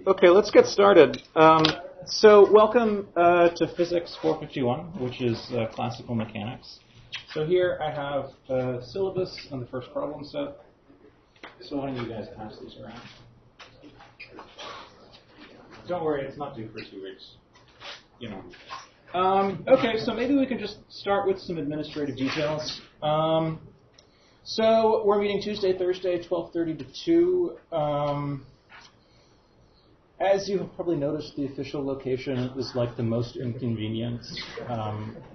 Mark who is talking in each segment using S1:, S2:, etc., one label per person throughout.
S1: Okay, let's get started. So welcome to Physics 451, which is classical mechanics. So here I have a syllabus and the first problem set. So why don't you guys pass these around? Don't worry, it's not due for 2 weeks. You know. Okay, so maybe we can just start with some administrative details. So we're meeting Tuesday, Thursday, 12:30 to 2. As you have probably noticed, the official location is like the most inconvenient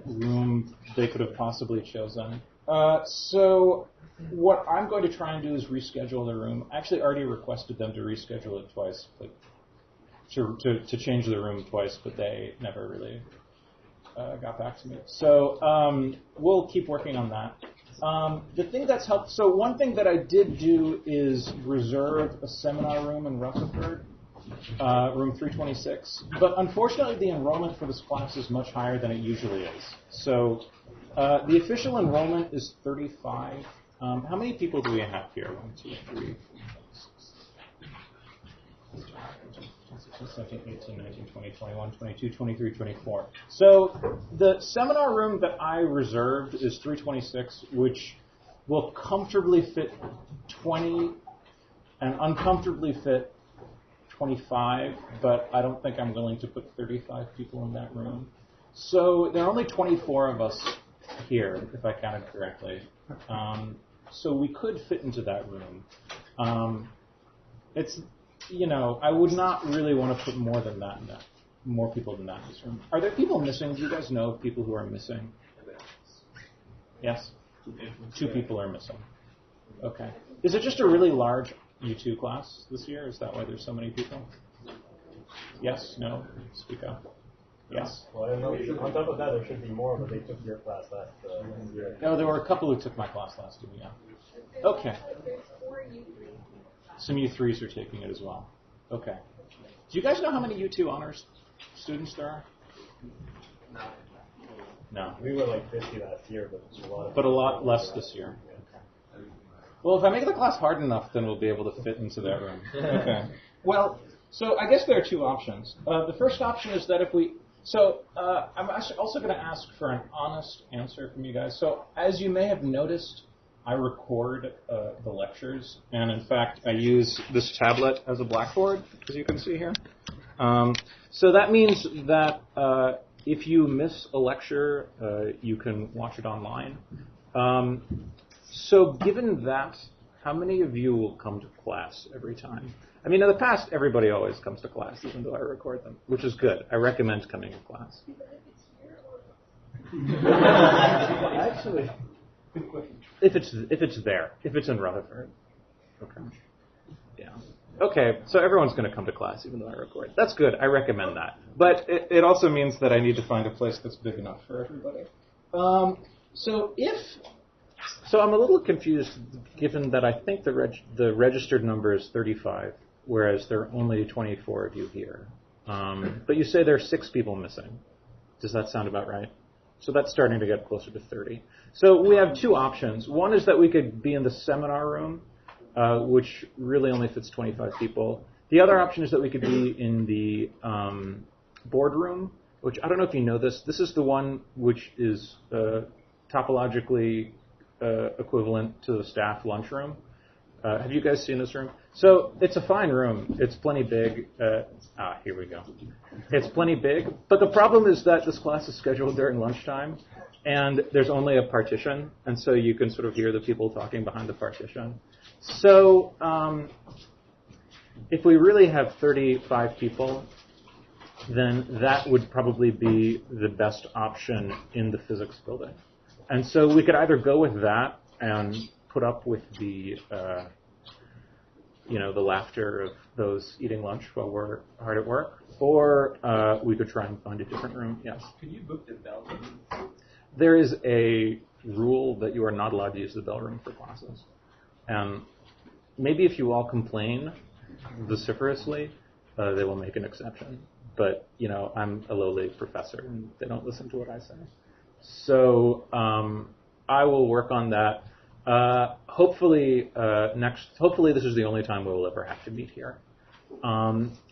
S1: room they could have possibly chosen. So what I'm going to try and do is reschedule the room. I actually already requested them to reschedule it twice, but to change the room twice, but they never really got back to me. So we'll keep working on that. The thing that's helped, so one thing that I did do is reserve a seminar room in Rutherford, room 326. But unfortunately, the enrollment for this class is much higher than it usually is. So the official enrollment is 35. How many people do we have here? 1, 2, 3, 4, 5, 6, 7, 8, 18, 19, 20, 21, 22, 23, 24. So the seminar room that I reserved is 326, which will comfortably fit 20 and uncomfortably fit 25, but I don't think I'm willing to put 35 people in that room. So there are only 24 of us here, if I counted correctly. So we could fit into that room. It's, you know, I would not really want to put more than that in that, more people than that in this room. Are there people missing? Do you guys know of people who are missing? Yes? 2 people are missing. Okay. Is it just a really large U2 class this year? Is that why there's so many people? Yes? No? Speak up. Yes?
S2: Well, I don't know. On top of that, there should be more, but they took your class last year.
S1: No, there were a couple who took my class last year, yeah. Okay. Some U3s are taking it as well. Okay. Do you guys know how many U2 honors students there are? No.
S2: We were like 50 last year, but
S1: a lot less this year. Well, if I make the class hard enough, then we'll be able to fit into that room. Okay. Well, so I guess there are 2 options. The first option is that if we... So I'm also going to ask for an honest answer from you guys. So as you may have noticed, I record the lectures. And in fact, I use this tablet as a blackboard, as you can see here. So that means that if you miss a lecture, you can watch it online. So given that, how many of you will come to class every time? I mean, in the past, everybody always comes to class, even though I record them, which is good. I recommend coming to class. Actually, if it's there, if it's in Rutherford. Okay. Yeah. Okay, so everyone's going to come to class, even though I record. That's good. I recommend that. But it also means that I need to find a place that's big enough for everybody. So I'm a little confused, given that I think the registered number is 35, whereas there are only 24 of you here. But you say there are 6 people missing. Does that sound about right? So that's starting to get closer to 30. So we have 2 options. One is that we could be in the seminar room, which really only fits 25 people. The other option is that we could be in the boardroom, which I don't know if you know this. This is the one which is topologically equivalent to the staff lunchroom. Have you guys seen this room? So it's a fine room. It's plenty big. Here we go. It's plenty big. But the problem is that this class is scheduled during lunchtime, and there's only a partition, and so you can sort of hear the people talking behind the partition. So if we really have 35 people, then that would probably be the best option in the physics building. And so we could either go with that and put up with the, the laughter of those eating lunch while we're hard at work, or we could try and find a different room. Yes.
S3: Could you book the bell room?
S1: There is a rule that you are not allowed to use the bell room for classes. And maybe if you all complain vociferously, they will make an exception. But, I'm a lowly professor, and they don't listen to what I say. So I will work on that. Hopefully this is the only time we will ever have to meet here.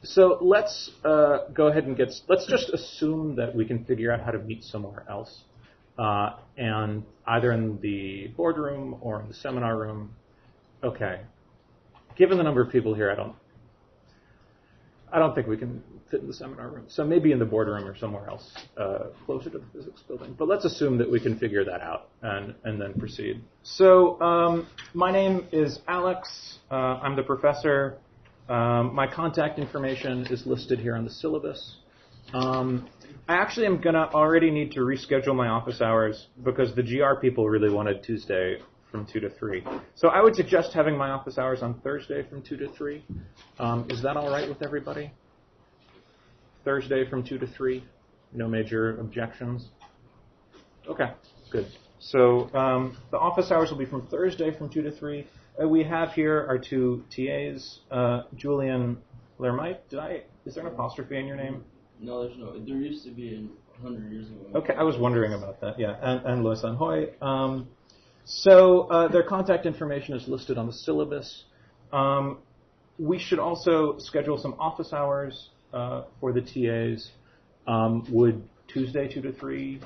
S1: So let's go ahead and let's just assume that we can figure out how to meet somewhere else, and either in the boardroom or in the seminar room. Okay. Given the number of people here, I don't think we can fit in the seminar room. So maybe in the boardroom or somewhere else closer to the physics building. But let's assume that we can figure that out and then proceed. So my name is Alex. I'm the professor. My contact information is listed here on the syllabus. I actually am going to already need to reschedule my office hours because the GR people really wanted Tuesday from 2 to 3. So I would suggest having my office hours on Thursday from 2 to 3. Is that all right with everybody? Thursday from 2 to 3? No major objections? Okay, good. So the office hours will be from Thursday from 2 to 3. We have here our two TAs, Julian Lermite. Is there an apostrophe in your name?
S3: No, there's no. There used to be 100 years ago.
S1: Okay, I was wondering about that, yeah. And Lois Anhoy. So their contact information is listed on the syllabus. We should also schedule some office hours for the TAs. Would Tuesday 2 to 3,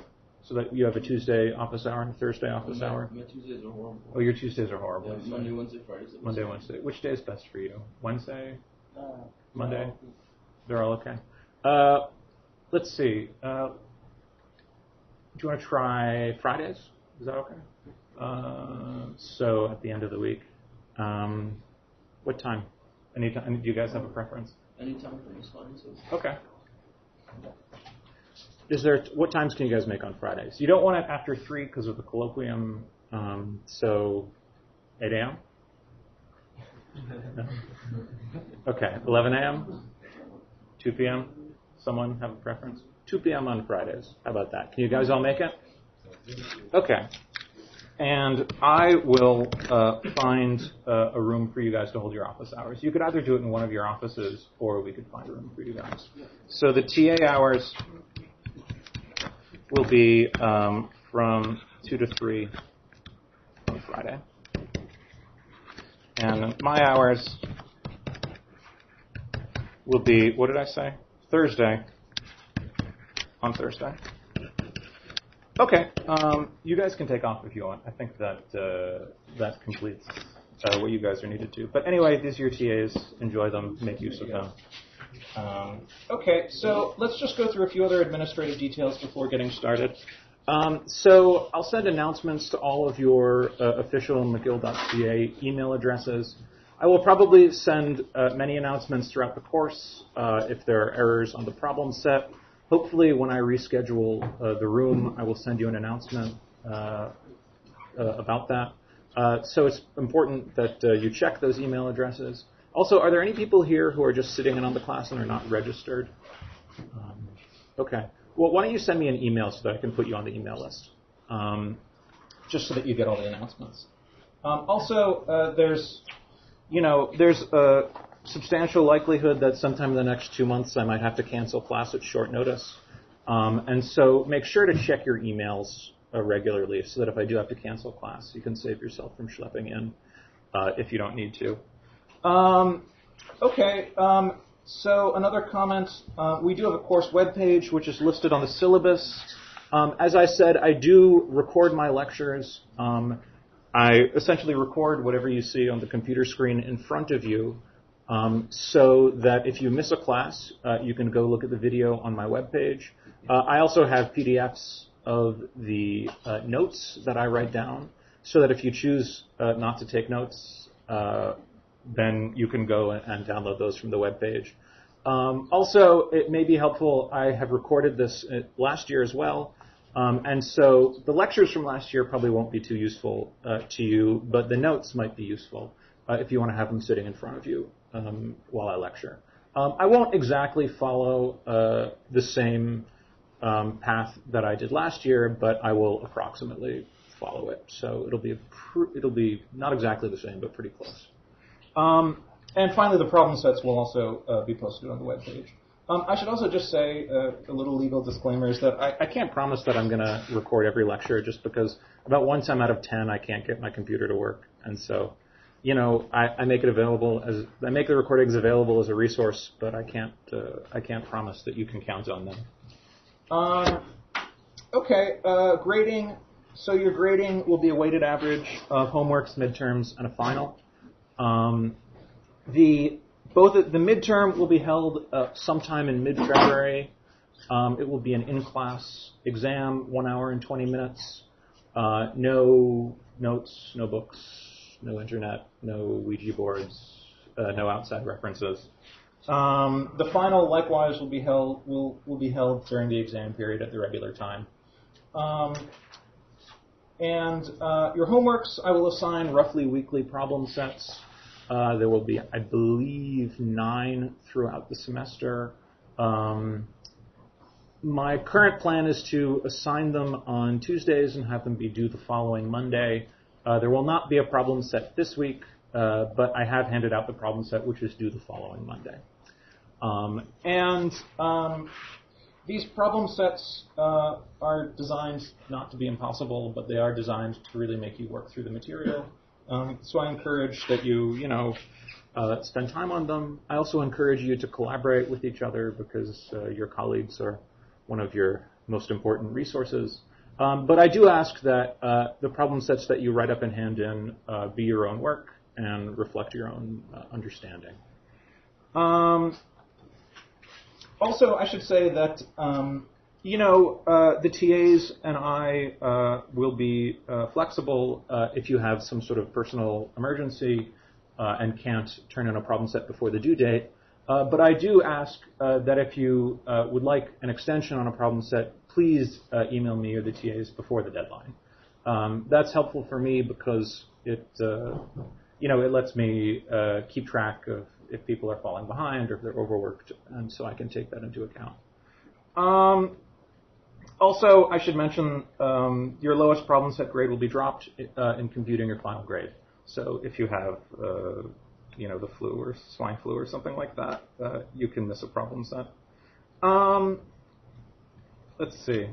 S1: so that you have a Tuesday office hour and a Thursday office hour?
S3: My Tuesdays are horrible.
S1: Oh, your Tuesdays are horrible.
S3: Yeah, Monday, Wednesday, Fridays.
S1: Monday, Wednesday. Which day is best for you? Wednesday? Monday? They're all okay. Let's see. Do you want to try Fridays? Is that okay? So at the end of the week. What time? Anytime? Do you guys have a preference?
S3: Anytime for me is fine. So.
S1: Okay. What times can you guys make on Fridays? You don't want it after 3 because of the colloquium. So 8 a.m.? No? Okay. 11 a.m.? 2 p.m.? Someone have a preference? 2 p.m. on Fridays. How about that? Can you guys all make it? Okay. And I will find a room for you guys to hold your office hours. You could either do it in one of your offices, or we could find a room for you guys. So the TA hours will be from 2 to 3 on Friday. And my hours will be, what did I say? Thursday on Thursday. Okay, you guys can take off if you want. I think that that completes what you guys are needed to. But anyway, these are your TAs. Enjoy them. Make use of them. Okay, so let's just go through a few other administrative details before getting started. So I'll send announcements to all of your official McGill.ca email addresses. I will probably send many announcements throughout the course if there are errors on the problem set. Hopefully, when I reschedule the room, I will send you an announcement about that. So it's important that you check those email addresses. Also, are there any people here who are just sitting in on the class and are not registered? Okay. Well, why don't you send me an email so that I can put you on the email list, just so that you get all the announcements. Also, there's a substantial likelihood that sometime in the next 2 months I might have to cancel class at short notice. And so make sure to check your emails regularly so that if I do have to cancel class, you can save yourself from schlepping in if you don't need to. Okay, so another comment. We do have a course webpage, which is listed on the syllabus. As I said, I do record my lectures. I essentially record whatever you see on the computer screen in front of you, so that if you miss a class, you can go look at the video on my webpage. I also have PDFs of the notes that I write down, so that if you choose not to take notes, then you can go and download those from the webpage. Also, it may be helpful, I have recorded this last year as well, and so the lectures from last year probably won't be too useful to you, but the notes might be useful if you want to have them sitting in front of you while I lecture. I won't exactly follow the same path that I did last year, but I will approximately follow it. So it'll be not exactly the same, but pretty close. And finally, the problem sets will also be posted on the webpage. I should also just say a little legal disclaimer is that I can't promise that I'm going to record every lecture just because about one time out of 10 I can't get my computer to work. And so, I make it available I make the recordings available as a resource, but I can't promise that you can count on them. Okay, grading. So your grading will be a weighted average of homeworks, midterms, and a final. The midterm will be held sometime in mid-February. It will be an in-class exam, 1 hour and 20 minutes. No notes, no books, no internet, no Ouija boards, no outside references. The final, likewise, will be held during the exam period at the regular time. And your homeworks, I will assign roughly weekly problem sets. There will be, I believe, 9 throughout the semester. My current plan is to assign them on Tuesdays and have them be due the following Monday. There will not be a problem set this week, but I have handed out the problem set, which is due the following Monday. These problem sets are designed not to be impossible, but they are designed to really make you work through the material. So I encourage that you, spend time on them. I also encourage you to collaborate with each other because your colleagues are one of your most important resources. But I do ask that the problem sets that you write up and hand in be your own work and reflect your own understanding. Also, I should say that, the TAs and I will be flexible if you have some sort of personal emergency and can't turn in a problem set before the due date. But I do ask that if you would like an extension on a problem set, please email me or the TAs before the deadline. That's helpful for me because it lets me keep track of if people are falling behind or if they're overworked, and so I can take that into account. Also, I should mention your lowest problem set grade will be dropped in computing your final grade. So if you have, the flu or swine flu or something like that, you can miss a problem set. Let's see.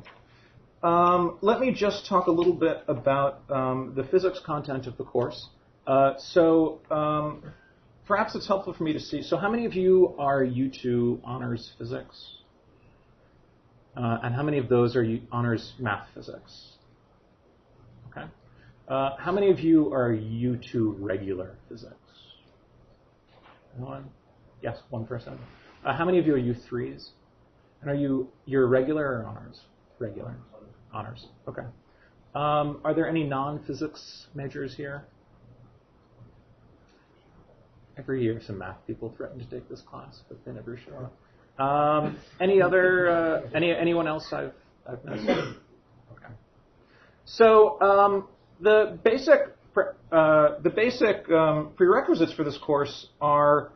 S1: Let me just talk a little bit about the physics content of the course. Perhaps it's helpful for me to see. So how many of you are U2 honors physics? And how many of those are honors math physics? Okay. How many of you are U2 regular physics? Anyone? Yes, one person. How many of you are U3s? And are you're regular or honors? Regular. Honors. Okay. Are there any non-physics majors here? Every year, some math people threaten to take this class, but they never show up. Any other? Anyone else I've missed? Okay. So the basic prerequisites for this course are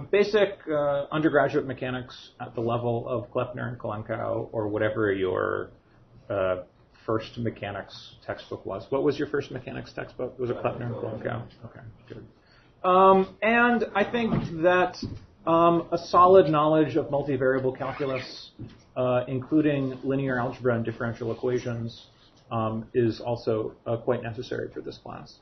S1: basic undergraduate mechanics at the level of Kleppner and Kalenkow, or whatever your first mechanics textbook was. What was your first mechanics textbook? Was it Kleppner and Kalenkow? Okay, good. And I think that a solid knowledge of multivariable calculus, including linear algebra and differential equations, is also quite necessary for this class.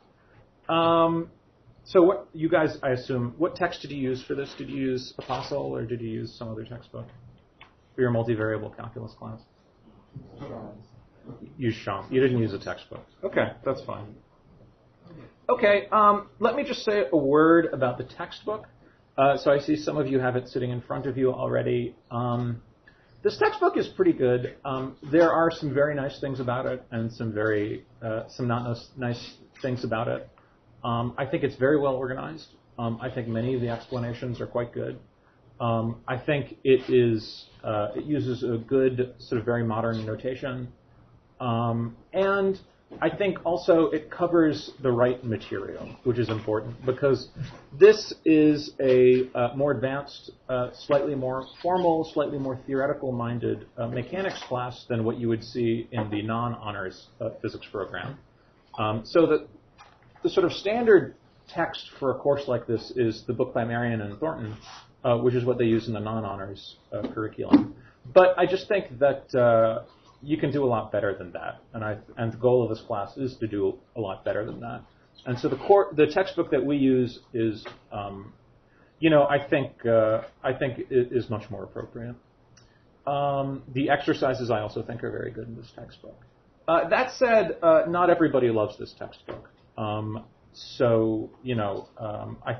S1: So what you guys, I assume, what text did you use for this? Did you use Apostle or did you use some other textbook for your multivariable calculus class? Use Champ. You didn't use a textbook. Okay, that's fine. Okay, let me just say a word about the textbook. So I see some of you have it sitting in front of you already. This textbook is pretty good. There are some very nice things about it and some not nice things about it. I think it's very well organized. I think many of the explanations are quite good. I think it uses a good sort of very modern notation. And I think also it covers the right material, which is important because this is a more advanced, slightly more formal, slightly more theoretical-minded mechanics class than what you would see in the non-honors physics program. So the sort of standard text for a course like this is the book by Marion and Thornton, which is what they use in the non-honors curriculum. But I just think that you can do a lot better than that, and the goal of this class is to do a lot better than that. And so the textbook that we use is, I think is much more appropriate. The exercises I also think are very good in this textbook. That said, not everybody loves this textbook. I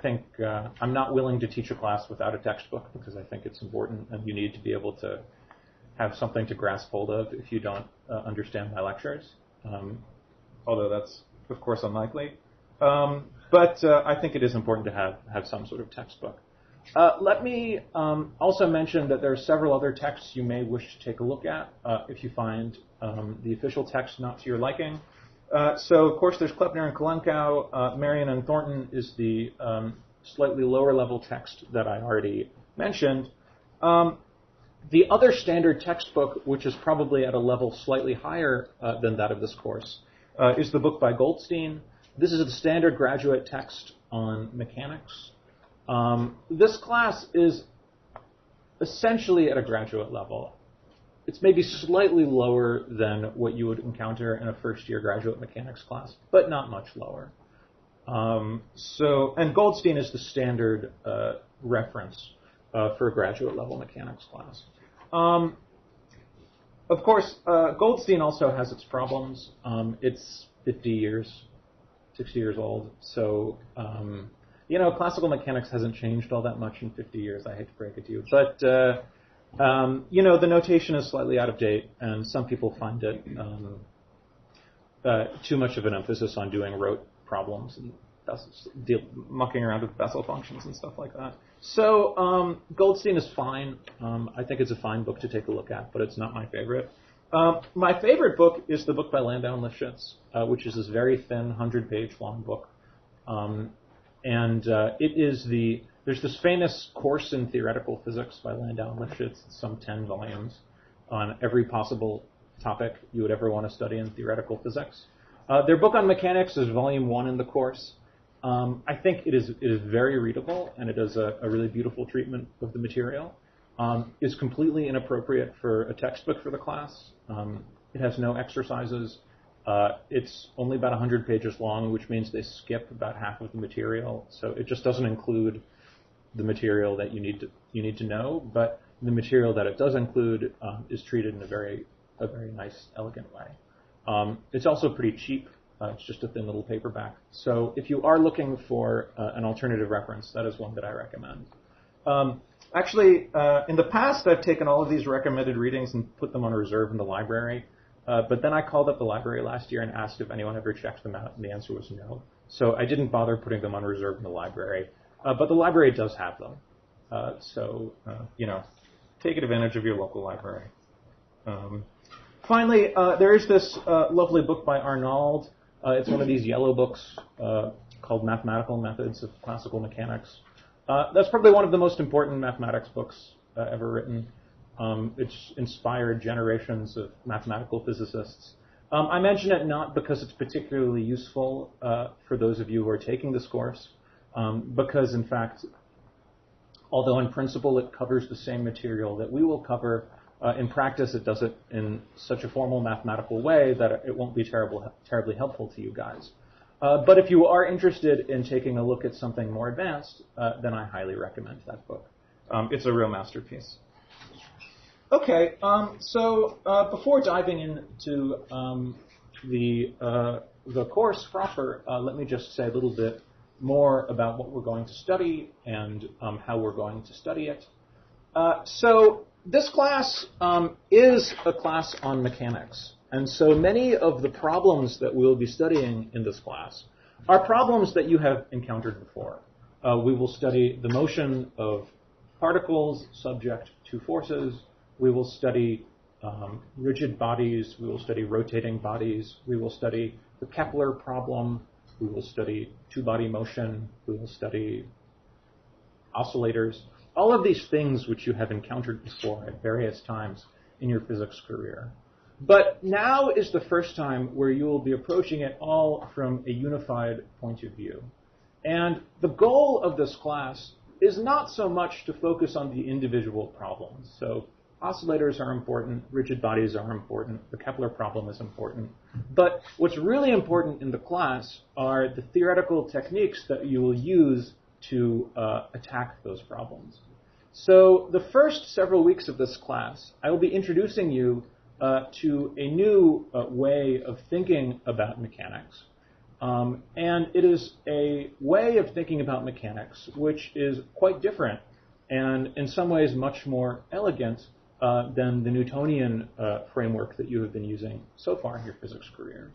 S1: think I'm not willing to teach a class without a textbook because I think it's important, and you need to be able to have something to grasp hold of if you don't understand my lectures. Although that's, of course, unlikely. But I think it is important to have some sort of textbook. Let me also mention that there are several other texts you may wish to take a look at if you find the official text not to your liking. So, of course, there's Kleppner and Kalenkow. Marion and Thornton is the slightly lower level text that I already mentioned. The other standard textbook, which is probably at a level slightly higher than that of this course, is the book by Goldstein. This is the standard graduate text on mechanics. This class is essentially at a graduate level. It's maybe slightly lower than what you would encounter in a first-year graduate mechanics class, but not much lower. And Goldstein is the standard reference for a graduate-level mechanics class. Of course, Goldstein also has its problems. It's 60 years old, so classical mechanics hasn't changed all that much in 50 years. I hate to break it to you, but the notation is slightly out of date, and some people find it too much of an emphasis on doing rote problems and mucking around with Bessel functions and stuff like that. So Goldstein is fine. I think it's a fine book to take a look at, but it's not my favorite. My favorite book is the book by Landau and Lifshitz, which is this very thin, 100-page long book. There's this famous course in theoretical physics by Landau and Lifshitz, some 10 volumes, on every possible topic you would ever want to study in theoretical physics. Their book on mechanics is volume 1 in the course. I think it is very readable, and it does a really beautiful treatment of the material. It's completely inappropriate for a textbook for the class. It has no exercises. It's only about 100 pages long, which means they skip about half of the material. So it just doesn't include the material that you need to know, but the material that it does include is treated in a very nice, elegant way. It's also pretty cheap. It's just a thin little paperback. So if you are looking for an alternative reference, that is one that I recommend. Actually, in the past, I've taken all of these recommended readings and put them on reserve in the library. But then I called up the library last year and asked if anyone ever checked them out, and the answer was no. So I didn't bother putting them on reserve in the library. But the library does have them. Take advantage of your local library. Finally, there is this lovely book by Arnauld. It's one of these yellow books called Mathematical Methods of Classical Mechanics. That's probably one of the most important mathematics books ever written. It's inspired generations of mathematical physicists. I mention it not because it's particularly useful for those of you who are taking this course, because, in fact, although in principle it covers the same material that we will cover, in practice it does it in such a formal mathematical way that it won't be terribly helpful to you guys. But if you are interested in taking a look at something more advanced, then I highly recommend that book. It's a real masterpiece. Okay, so before diving into the course proper, let me just say a little bit more about what we're going to study and how we're going to study it. So this class is a class on mechanics. And so many of the problems that we'll be studying in this class are problems that you have encountered before. We will study the motion of particles subject to forces. We will study rigid bodies. We will study rotating bodies. We will study the Kepler problem. We will study two-body motion. We will study oscillators. All of these things which you have encountered before at various times in your physics career. But now is the first time where you will be approaching it all from a unified point of view. And the goal of this class is not so much to focus on the individual problems. So oscillators are important, rigid bodies are important, the Kepler problem is important. But what's really important in the class are the theoretical techniques that you will use to attack those problems. So the first several weeks of this class, I will be introducing you to a new way of thinking about mechanics. And it is a way of thinking about mechanics which is quite different and in some ways much more elegant than the Newtonian framework that you have been using so far in your physics careers.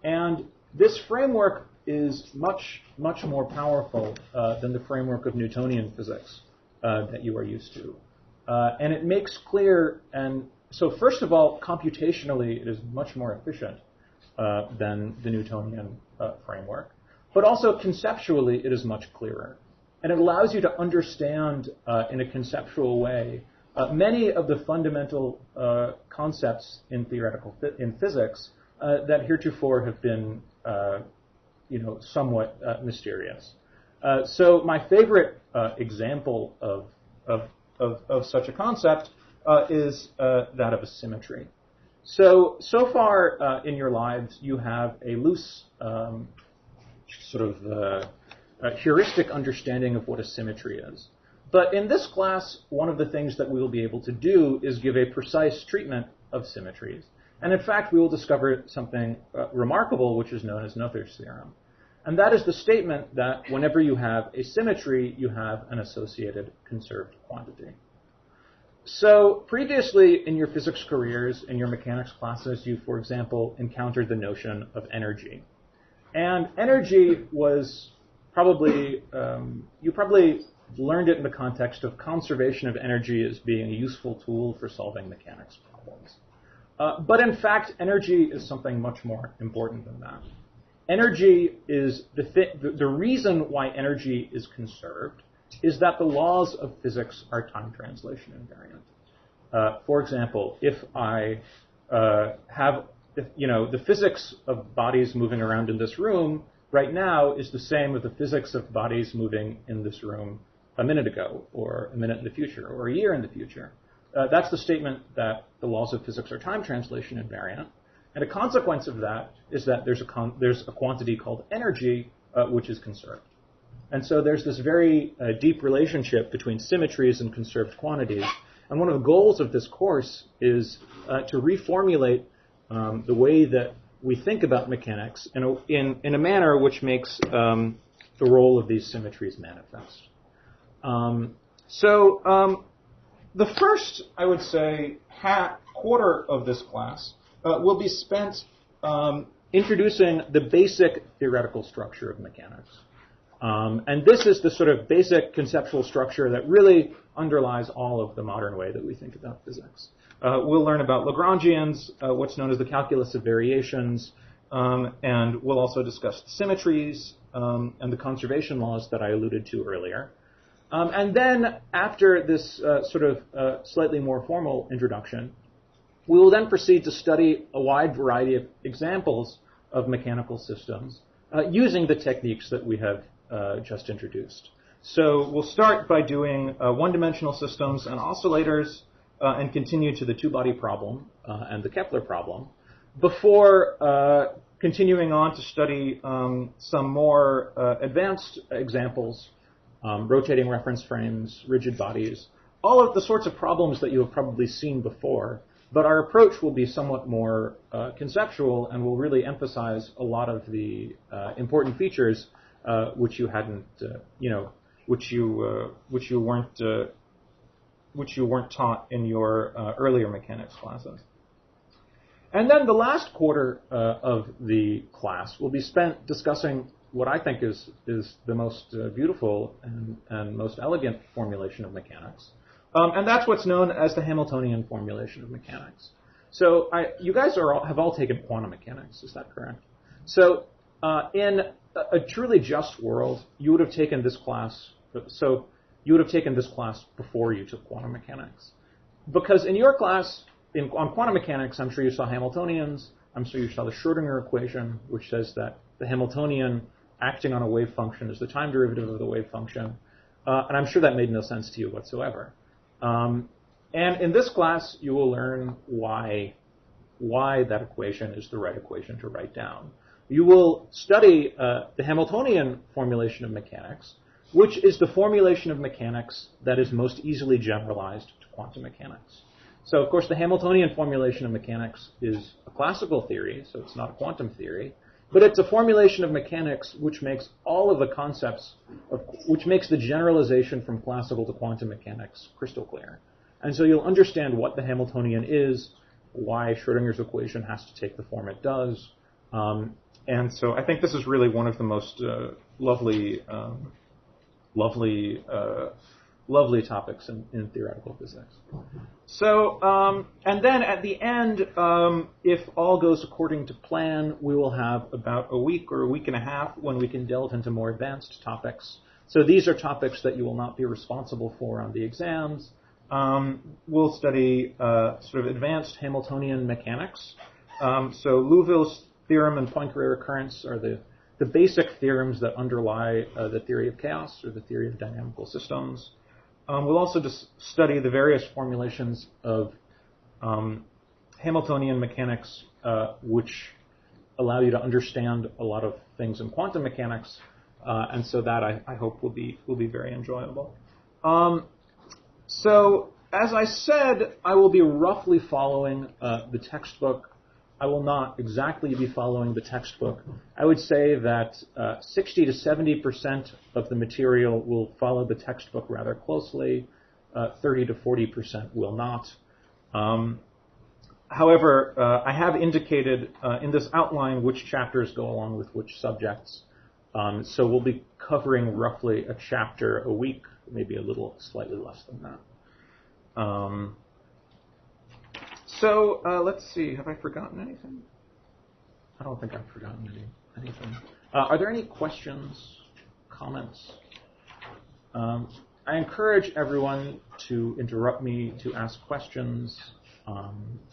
S1: And this framework is much, much more powerful than the framework of Newtonian physics that you are used to. And it makes clear, and so first of all, computationally, it is much more efficient than the Newtonian framework. But also conceptually, it is much clearer. And it allows you to understand in a conceptual way many of the fundamental concepts in physics that heretofore have been somewhat mysterious. So my favorite example of such a concept is that of a symmetry. So far in your lives, you have a loose heuristic understanding of what a symmetry is. But in this class, one of the things that we will be able to do is give a precise treatment of symmetries. And in fact, we will discover something remarkable, which is known as Noether's theorem. And that is the statement that whenever you have a symmetry, you have an associated conserved quantity. So previously in your physics careers, in your mechanics classes, you, for example, encountered the notion of energy. And energy was probably, you probably learned it in the context of conservation of energy as being a useful tool for solving mechanics problems. But in fact, energy is something much more important than that. Energy is the reason why energy is conserved is that the laws of physics are time translation invariant. For example, if I the physics of bodies moving around in this room right now is the same with the physics of bodies moving in this room a minute ago, or a minute in the future, or a year in the future. That's the statement that the laws of physics are time translation invariant. And a consequence of that is that there's a quantity called energy, which is conserved. And so there's this very deep relationship between symmetries and conserved quantities. And one of the goals of this course is to reformulate the way that we think about mechanics in a manner which makes the role of these symmetries manifest. The first, I would say, quarter of this class will be spent introducing the basic theoretical structure of mechanics. And this is the sort of basic conceptual structure that really underlies all of the modern way that we think about physics. We'll learn about Lagrangians, what's known as the calculus of variations, and we'll also discuss symmetries and the conservation laws that I alluded to earlier. And then after this slightly more formal introduction, we will then proceed to study a wide variety of examples of mechanical systems using the techniques that we have just introduced. So we'll start by doing one-dimensional systems and oscillators and continue to the two-body problem and the Kepler problem before continuing on to study some more advanced examples, rotating reference frames, rigid bodies, all of the sorts of problems that you have probably seen before. But our approach will be somewhat more conceptual and will really emphasize a lot of the important features which you hadn't, which you weren't taught in your earlier mechanics classes. And then the last quarter of the class will be spent discussing what I think is the most beautiful and most elegant formulation of mechanics. And that's what's known as the Hamiltonian formulation of mechanics. So you guys have all taken quantum mechanics, is that correct? So in a truly just world, you would have taken this class. So you would have taken this class before you took quantum mechanics, because in your class on quantum mechanics, I'm sure you saw Hamiltonians. I'm sure you saw the Schrödinger equation, which says that the Hamiltonian acting on a wave function is the time derivative of the wave function. And I'm sure that made no sense to you whatsoever. And in this class, you will learn why that equation is the right equation to write down. You will study the Hamiltonian formulation of mechanics, which is the formulation of mechanics that is most easily generalized to quantum mechanics. So, of course, the Hamiltonian formulation of mechanics is a classical theory, so it's not a quantum theory, but it's a formulation of mechanics which makes all of the concepts, which makes the generalization from classical to quantum mechanics crystal clear. And so you'll understand what the Hamiltonian is, why Schrödinger's equation has to take the form it does. And so I think this is really one of the most lovely topics in theoretical physics. So, and then at the end, if all goes according to plan, we will have about a week or a week and a half when we can delve into more advanced topics. So these are topics that you will not be responsible for on the exams. We'll study sort of advanced Hamiltonian mechanics. So Liouville's theorem and Poincare recurrence are the basic theorems that underlie the theory of chaos or the theory of dynamical systems. We'll also just study the various formulations of Hamiltonian mechanics which allow you to understand a lot of things in quantum mechanics, and so that I hope will be very enjoyable. So, as I said, I will be roughly following the textbook. I will not exactly be following the textbook. I would say that 60 to 70% of the material will follow the textbook rather closely. 30 to 40% will not. However, I have indicated in this outline which chapters go along with which subjects. So we'll be covering roughly a chapter a week, maybe a little slightly less than that. So let's see. Have I forgotten anything? I don't think I've forgotten anything. Are there any questions, comments? I encourage everyone to interrupt me, to ask questions,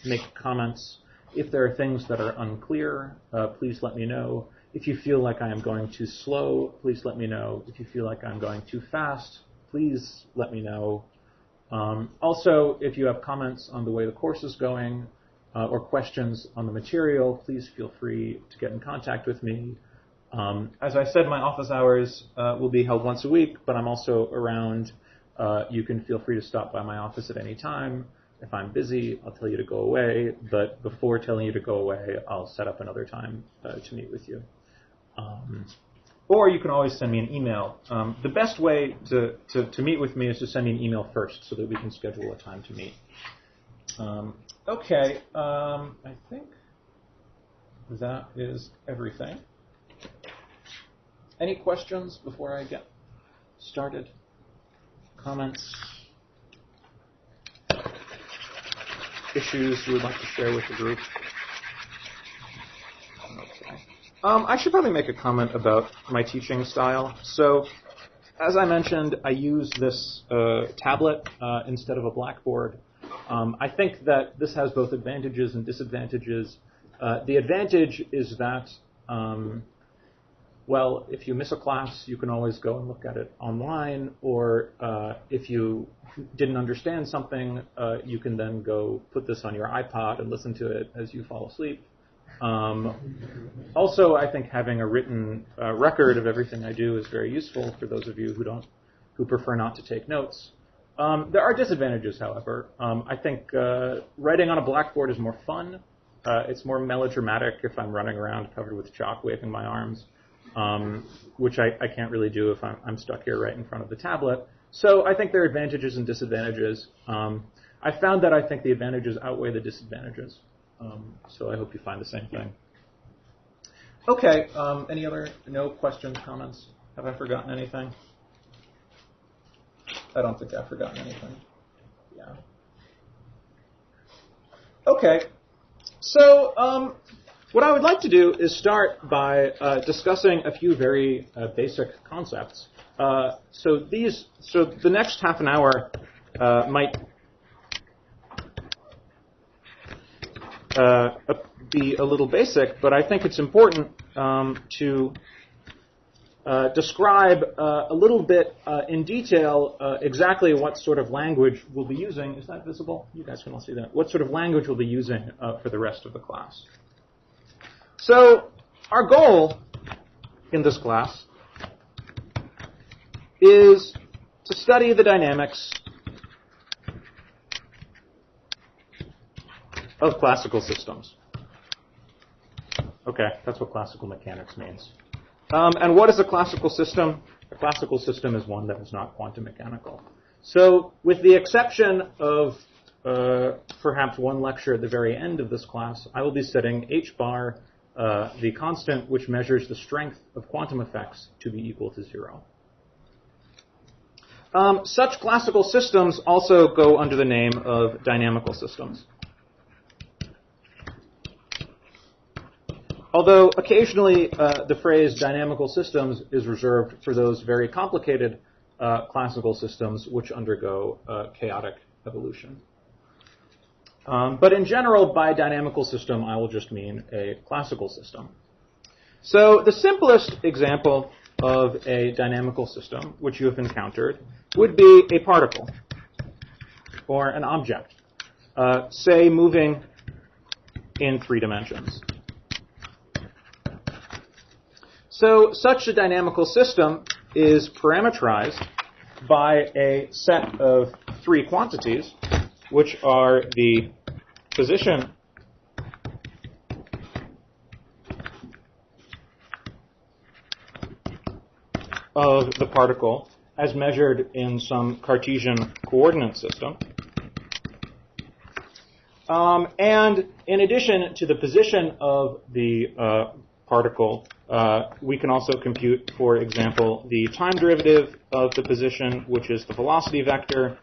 S1: make comments. If there are things that are unclear, please let me know. If you feel like I am going too slow, please let me know. If you feel like I'm going too fast, please let me know. Also, if you have comments on the way the course is going or questions on the material, please feel free to get in contact with me. As I said, my office hours will be held once a week, but I'm also around. You can feel free to stop by my office at any time. If I'm busy, I'll tell you to go away, but before telling you to go away, I'll set up another time to meet with you. Or you can always send me an email. The best way to meet with me is to send me an email first so that we can schedule a time to meet. Okay, I think that is everything. Any questions before I get started? Comments? Issues you would like to share with the group? Okay. I should probably make a comment about my teaching style. So, as I mentioned, I use this tablet instead of a blackboard. I think that this has both advantages and disadvantages. The advantage is that, well, if you miss a class, you can always go and look at it online, or if you didn't understand something, you can then go put this on your iPod and listen to it as you fall asleep. Also, I think having a written record of everything I do is very useful for those of you who prefer not to take notes. There are disadvantages, however. I think writing on a blackboard is more fun. It's more melodramatic if I'm running around covered with chalk, waving my arms, which I can't really do if I'm stuck here right in front of the tablet. So I think there are advantages and disadvantages. I found that I think the advantages outweigh the disadvantages. So I hope you find the same thing. Okay, no questions, comments? Have I forgotten anything? I don't think I've forgotten anything. Yeah. Okay, so what I would like to do is start by discussing a few very basic concepts. So the next half an hour might be a little basic, but I think it's important to describe a little bit in detail exactly what sort of language we'll be using. Is that visible? You guys can all see that. What sort of language we'll be using for the rest of the class. So our goal in this class is to study the dynamics of classical systems. Okay, that's what classical mechanics means. And what is a classical system? A classical system is one that is not quantum mechanical. So with the exception of perhaps one lecture at the very end of this class, I will be setting h bar, the constant which measures the strength of quantum effects, to be equal to 0. Such classical systems also go under the name of dynamical systems. Although occasionally the phrase dynamical systems is reserved for those very complicated classical systems which undergo chaotic evolution. But in general, by dynamical system, I will just mean a classical system. So the simplest example of a dynamical system which you have encountered would be a particle or an object, say moving in 3 dimensions. So such a dynamical system is parameterized by a set of 3 quantities, which are the position of the particle as measured in some Cartesian coordinate system. And in addition to the position of the particle, we can also compute, for example, the time derivative of the position, which is the velocity vector,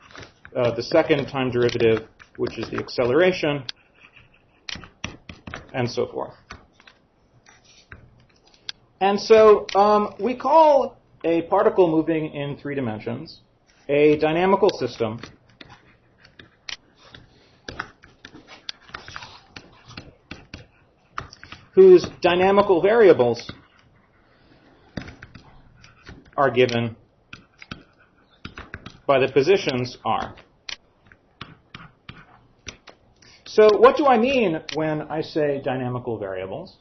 S1: the second time derivative, which is the acceleration, and so forth. And so we call a particle moving in 3 dimensions a dynamical system whose dynamical variables are given by the positions R. So what do I mean when I say dynamical variables?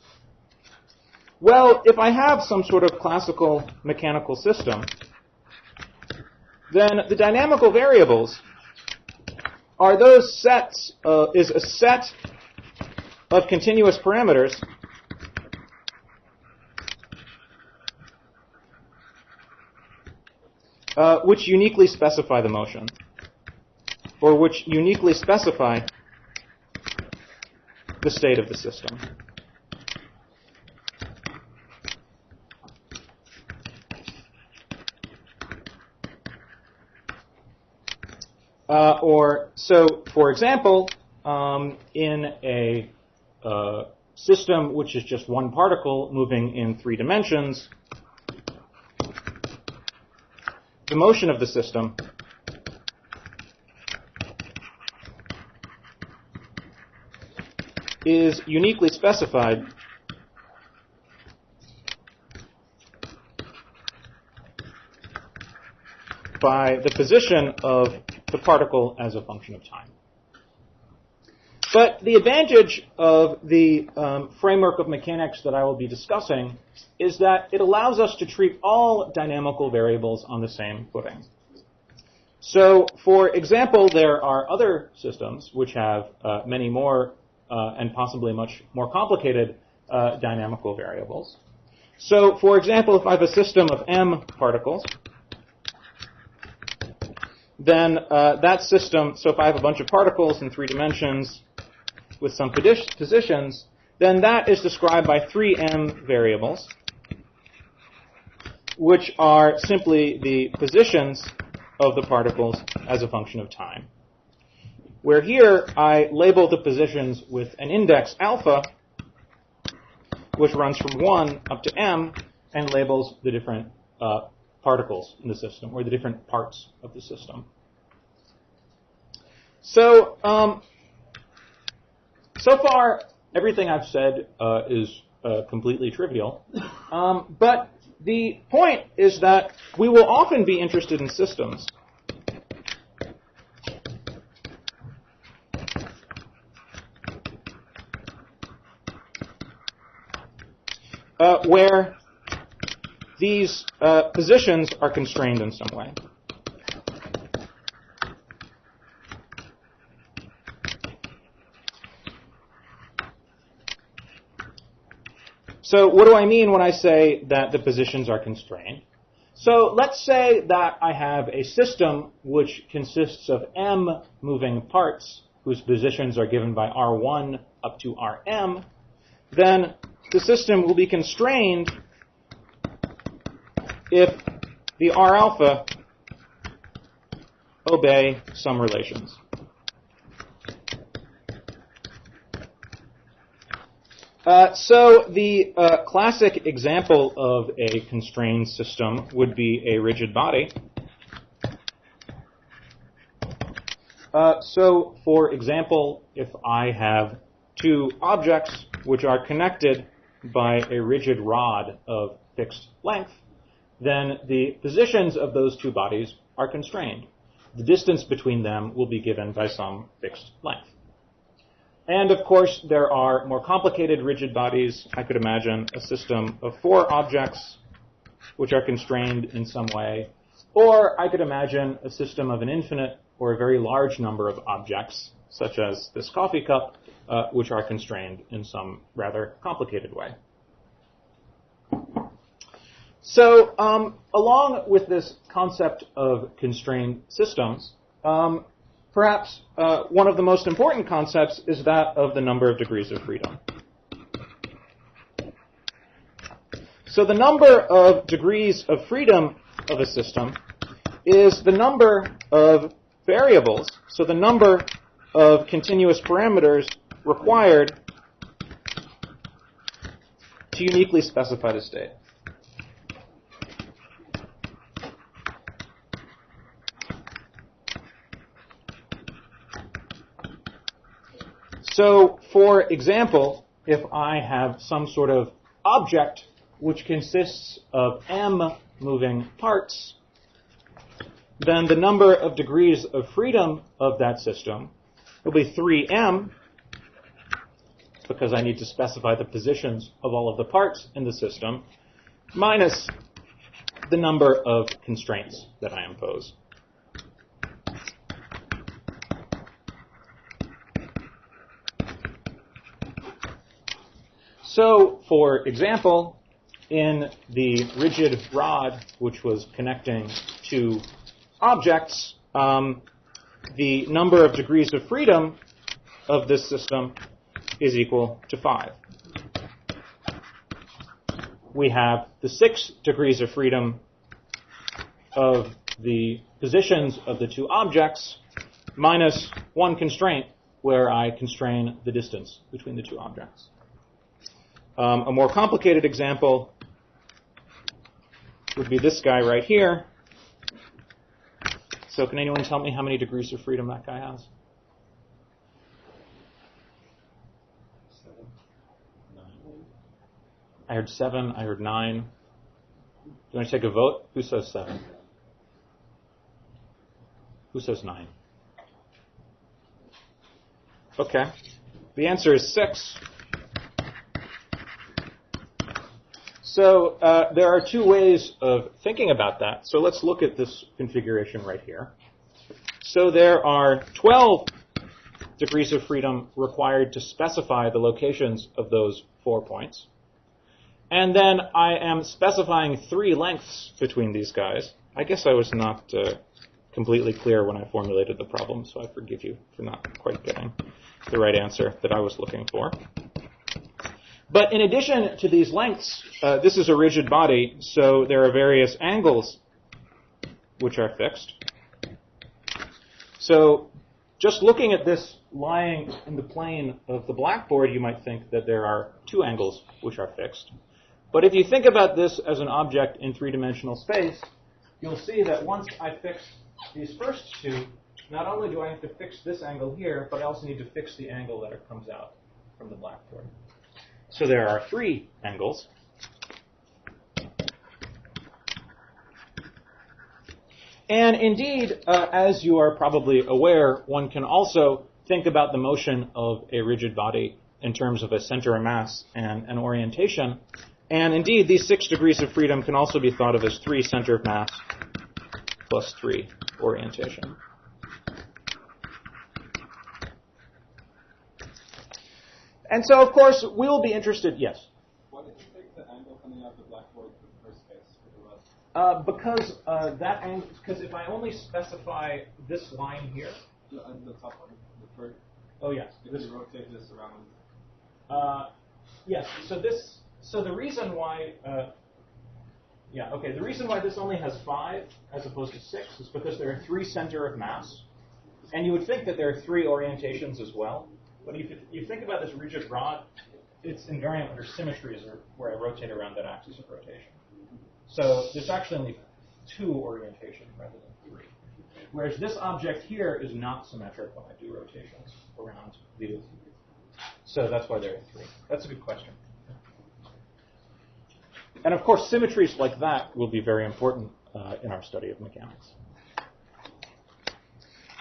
S1: Well, if I have some sort of classical mechanical system, then the dynamical variables are those sets, is a set of continuous parameters which uniquely specify the motion, or which uniquely specify the state of the system. So, for example, in a system which is just one particle moving in 3 dimensions, the motion of the system is uniquely specified by the position of the particle as a function of time. But the advantage of the framework of mechanics that I will be discussing is that it allows us to treat all dynamical variables on the same footing. So, for example, there are other systems which have many more and possibly much more complicated dynamical variables. So, for example, if I have a system of m particles, then that system, so if I have a bunch of particles in 3 dimensions with some positions, then that is described by 3m variables, which are simply the positions of the particles as a function of time. Where here I label the positions with an index alpha, which runs from 1 up to m, and labels the different particles in the system, or the different parts of the system. So, so far, everything I've said is completely trivial. But the point is that we will often be interested in systems where these positions are constrained in some way. So what do I mean when I say that the positions are constrained? So let's say that I have a system which consists of m moving parts whose positions are given by R1 up to Rm. Then the system will be constrained if the R alpha obey some relations. So the classic example of a constrained system would be a rigid body. So for example, if I have two objects which are connected by a rigid rod of fixed length, then the positions of those two bodies are constrained. The distance between them will be given by some fixed length. And of course, there are more complicated rigid bodies. I could imagine a system of four objects which are constrained in some way. Or I could imagine a system of an infinite or a very large number of objects, such as this coffee cup, which are constrained in some rather complicated way. So along with this concept of constrained systems, perhaps one of the most important concepts is that of the number of degrees of freedom. So the number of degrees of freedom of a system is the number of variables, so the number of continuous parameters required to uniquely specify the state. So, for example, if I have some sort of object which consists of m moving parts, then the number of degrees of freedom of that system will be 3m, because I need to specify the positions of all of the parts in the system, minus the number of constraints that I impose. So, for example, in the rigid rod which was connecting two objects, the number of degrees of freedom of this system is equal to 5. We have the 6 degrees of freedom of the positions of the two objects minus one constraint where I constrain the distance between the two objects. A more complicated example would be this guy right here. So can anyone tell me how many degrees of freedom that guy has?
S2: 7, 9.
S1: I heard 7, I heard 9. Do you want to take a vote? Who says 7? Who says 9? Okay. The answer is 6. So there are two ways of thinking about that. So let's look at this configuration right here. So there are 12 degrees of freedom required to specify the locations of those 4 points. And then I am specifying 3 lengths between these guys. I guess I was not completely clear when I formulated the problem, so I forgive you for not quite getting the right answer that I was looking for. But in addition to these lengths, this is a rigid body, so there are various angles which are fixed. So just looking at this lying in the plane of the blackboard, you might think that there are 2 angles which are fixed. But if you think about this as an object in 3-dimensional space, you'll see that once I fix these first 2, not only do I have to fix this angle here, but I also need to fix the angle that it comes out from the blackboard. So there are 3 angles. And indeed, as you are probably aware, one can also think about the motion of a rigid body in terms of a center of mass and an orientation. And indeed, these 6 degrees of freedom can also be thought of as 3 center of mass plus 3 orientation. And so, of course, we will be interested, yes?
S4: Why did you take the angle coming out of the blackboard for the first case for the rest?
S1: Because if I only specify this line here.
S4: The top one, the first.
S1: Oh, yes.
S4: Because you rotate this around.
S1: Yes. So the reason why. The reason why this only has 5 as opposed to 6 is because there are 3 center of mass, and you would think that there are 3 orientations as well. But if you think about this rigid rod, its invariant under symmetries are where I rotate around that axis of rotation. So there's actually only 2 orientations rather than 3. Whereas this object here is not symmetric when I do rotations around the. So that's why there are 3. That's a good question. And of course, symmetries like that will be very important in our study of mechanics.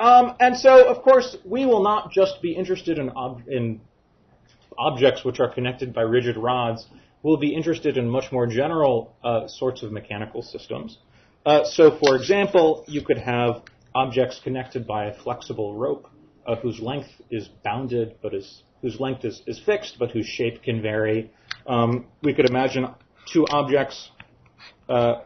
S1: And so, of course, we will not just be interested in objects which are connected by rigid rods. We'll be interested in much more general sorts of mechanical systems. So, for example, you could have objects connected by a flexible rope whose length is bounded, but whose length is fixed, but whose shape can vary. We could imagine 2 objects, or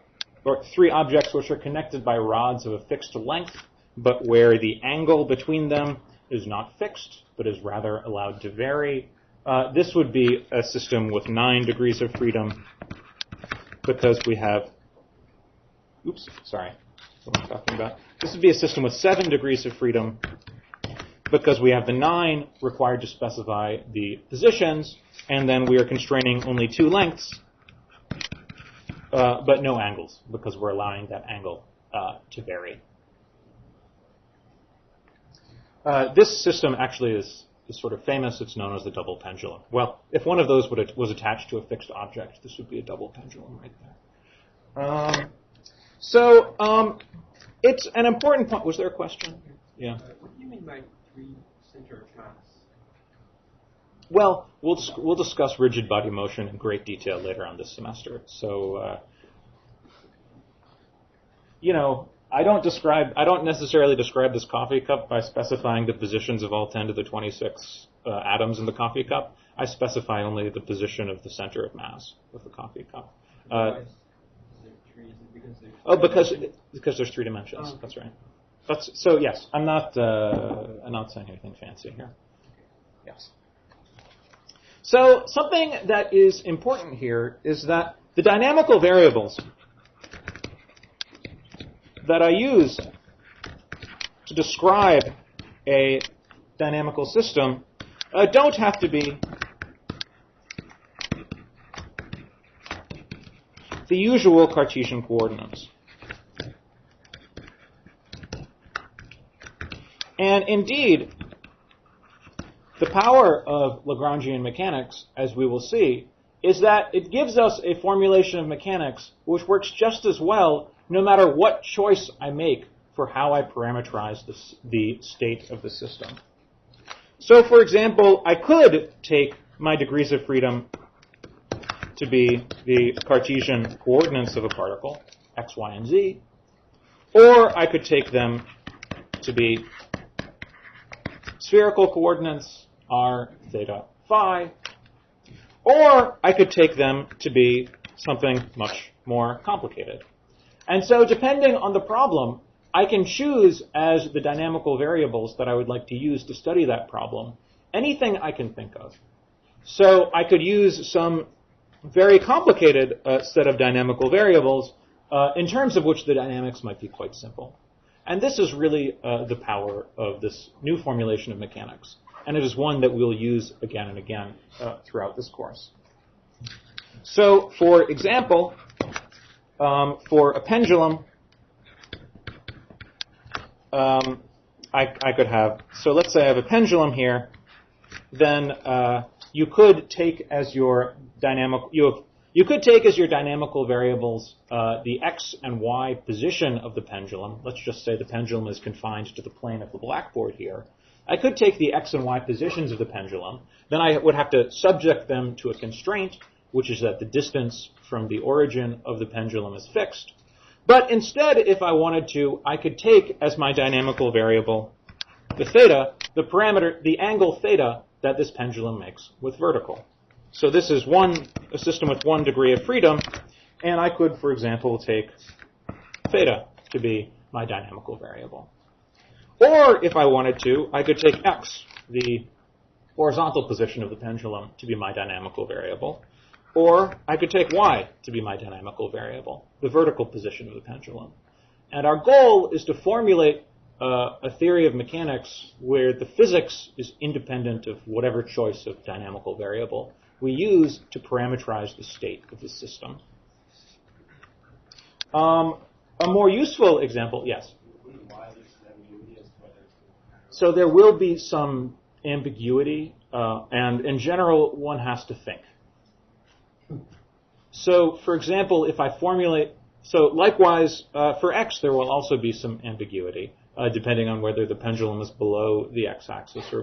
S1: 3 objects which are connected by rods of a fixed length, but where the angle between them is not fixed, but is rather allowed to vary. This would be a system with 9 degrees of freedom, because we have, what am I talking about? This would be a system with 7 degrees of freedom, because we have the 9 required to specify the positions, and then we are constraining only 2 lengths, but no angles, because we're allowing that angle to vary. This system actually is sort of famous. It's known as the double pendulum. Well, if one of those was attached to a fixed object, this would be a double pendulum right there. It's an important point. Was there a question? Yeah.
S4: What do you mean by 3 center of mass?
S1: Well, we'll discuss rigid body motion in great detail later on this semester. So, I don't necessarily describe this coffee cup by specifying the positions of all 10 to the 26 atoms in the coffee cup. I specify only the position of the center of mass of the coffee cup. Because there's 3 dimensions. Oh. That's right. So yes, I'm not saying anything fancy here. Yes. So something that is important here is that the dynamical variables that I use to describe a dynamical system don't have to be the usual Cartesian coordinates. And indeed, the power of Lagrangian mechanics, as we will see, is that it gives us a formulation of mechanics which works just as well no matter what choice I make for how I parameterize the state of the system. So, for example, I could take my degrees of freedom to be the Cartesian coordinates of a particle, x, y, and z, or I could take them to be spherical coordinates, r, theta, phi, or I could take them to be something much more complicated. And so depending on the problem, I can choose as the dynamical variables that I would like to use to study that problem anything I can think of. So I could use some very complicated set of dynamical variables in terms of which the dynamics might be quite simple. And this is really the power of this new formulation of mechanics. And it is one that we'll use again and again throughout this course. So, for example, for a pendulum, I could have, so let's say I have a pendulum here, then you could take as your You could take as your dynamical variables the x and y position of the pendulum. Let's just say the pendulum is confined to the plane of the blackboard here. I could take the x and y positions of the pendulum. Then I would have to subject them to a constraint, which is that the distance from the origin of the pendulum is fixed. But instead, if I wanted to, I could take as my dynamical variable the theta, the parameter, the angle theta that this pendulum makes with vertical. So this is a system with 1 degree of freedom, and I could, for example, take theta to be my dynamical variable. Or, if I wanted to, I could take x, the horizontal position of the pendulum, to be my dynamical variable. Or I could take y to be my dynamical variable, the vertical position of the pendulum. And our goal is to formulate a theory of mechanics where the physics is independent of whatever choice of dynamical variable we use to parameterize the state of the system. A more useful example, yes? So there will be some ambiguity, and in general, one has to think. So, for example, if I formulate, so likewise, for x, there will also be some ambiguity, depending on whether the pendulum is below the x-axis or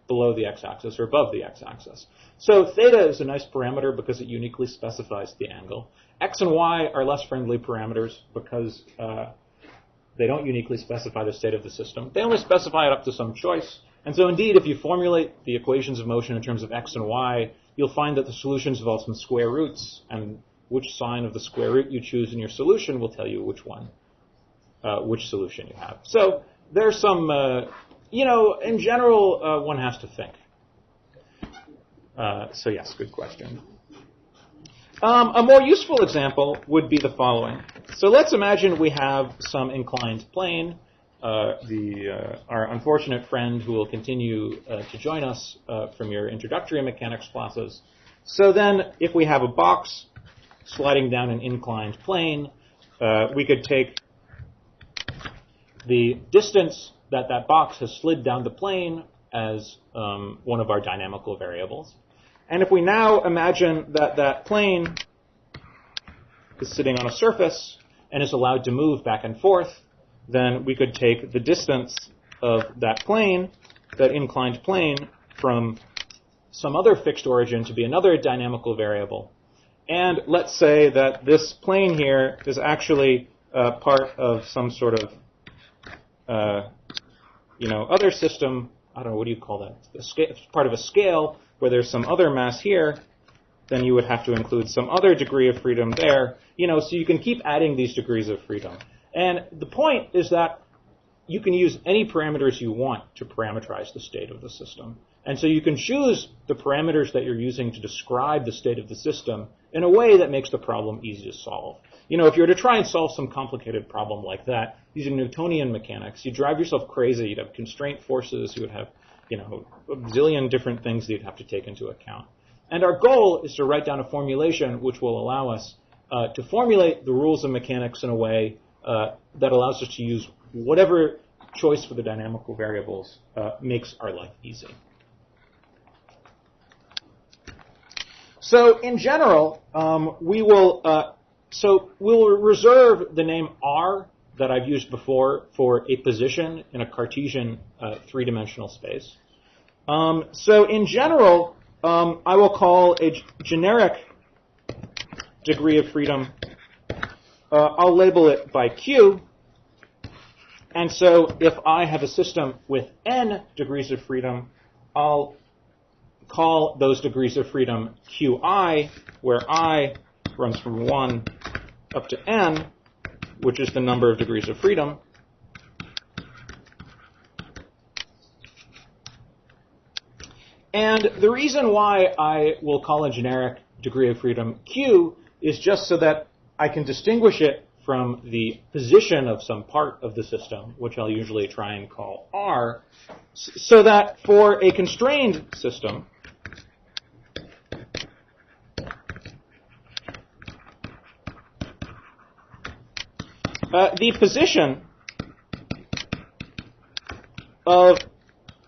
S1: below the x-axis or above the x-axis. So theta is a nice parameter because it uniquely specifies the angle. X and y are less friendly parameters because they don't uniquely specify the state of the system. They only specify it up to some choice. And so indeed, if you formulate the equations of motion in terms of x and y, you'll find that the solutions involve some square roots, and which sign of the square root you choose in your solution will tell you which solution you have. So there's some, in general, one has to think. So yes, good question. A more useful example would be the following. So let's imagine we have some inclined plane. Our unfortunate friend who will continue to join us from your introductory mechanics classes. So then, if we have a box sliding down an inclined plane, we could take the distance that that box has slid down the plane as one of our dynamical variables. And if we now imagine that that plane is sitting on a surface and is allowed to move back and forth, then we could take the distance of that plane, that inclined plane, from some other fixed origin to be another dynamical variable. And let's say that this plane here is actually part of some sort of, other system. I don't know, what do you call that? It's part of a scale where there's some other mass here. Then you would have to include some other degree of freedom there. So you can keep adding these degrees of freedom. And the point is that you can use any parameters you want to parameterize the state of the system. And so you can choose the parameters that you're using to describe the state of the system in a way that makes the problem easy to solve. If you were to try and solve some complicated problem like that using Newtonian mechanics, you'd drive yourself crazy. You'd have constraint forces. You would have, a zillion different things that you'd have to take into account. And our goal is to write down a formulation which will allow us to formulate the rules of mechanics in a way that allows us to use whatever choice for the dynamical variables makes our life easy. So in general, we'll reserve the name R that I've used before for a position in a Cartesian three-dimensional space. So in general, I will call a generic degree of freedom, I'll label it by Q. And so if I have a system with n degrees of freedom, I'll call those degrees of freedom Qi, where I runs from 1 up to n, which is the number of degrees of freedom. And the reason why I will call a generic degree of freedom Q is just so that I can distinguish it from the position of some part of the system, which I'll usually try and call R, so that for a constrained system, the position of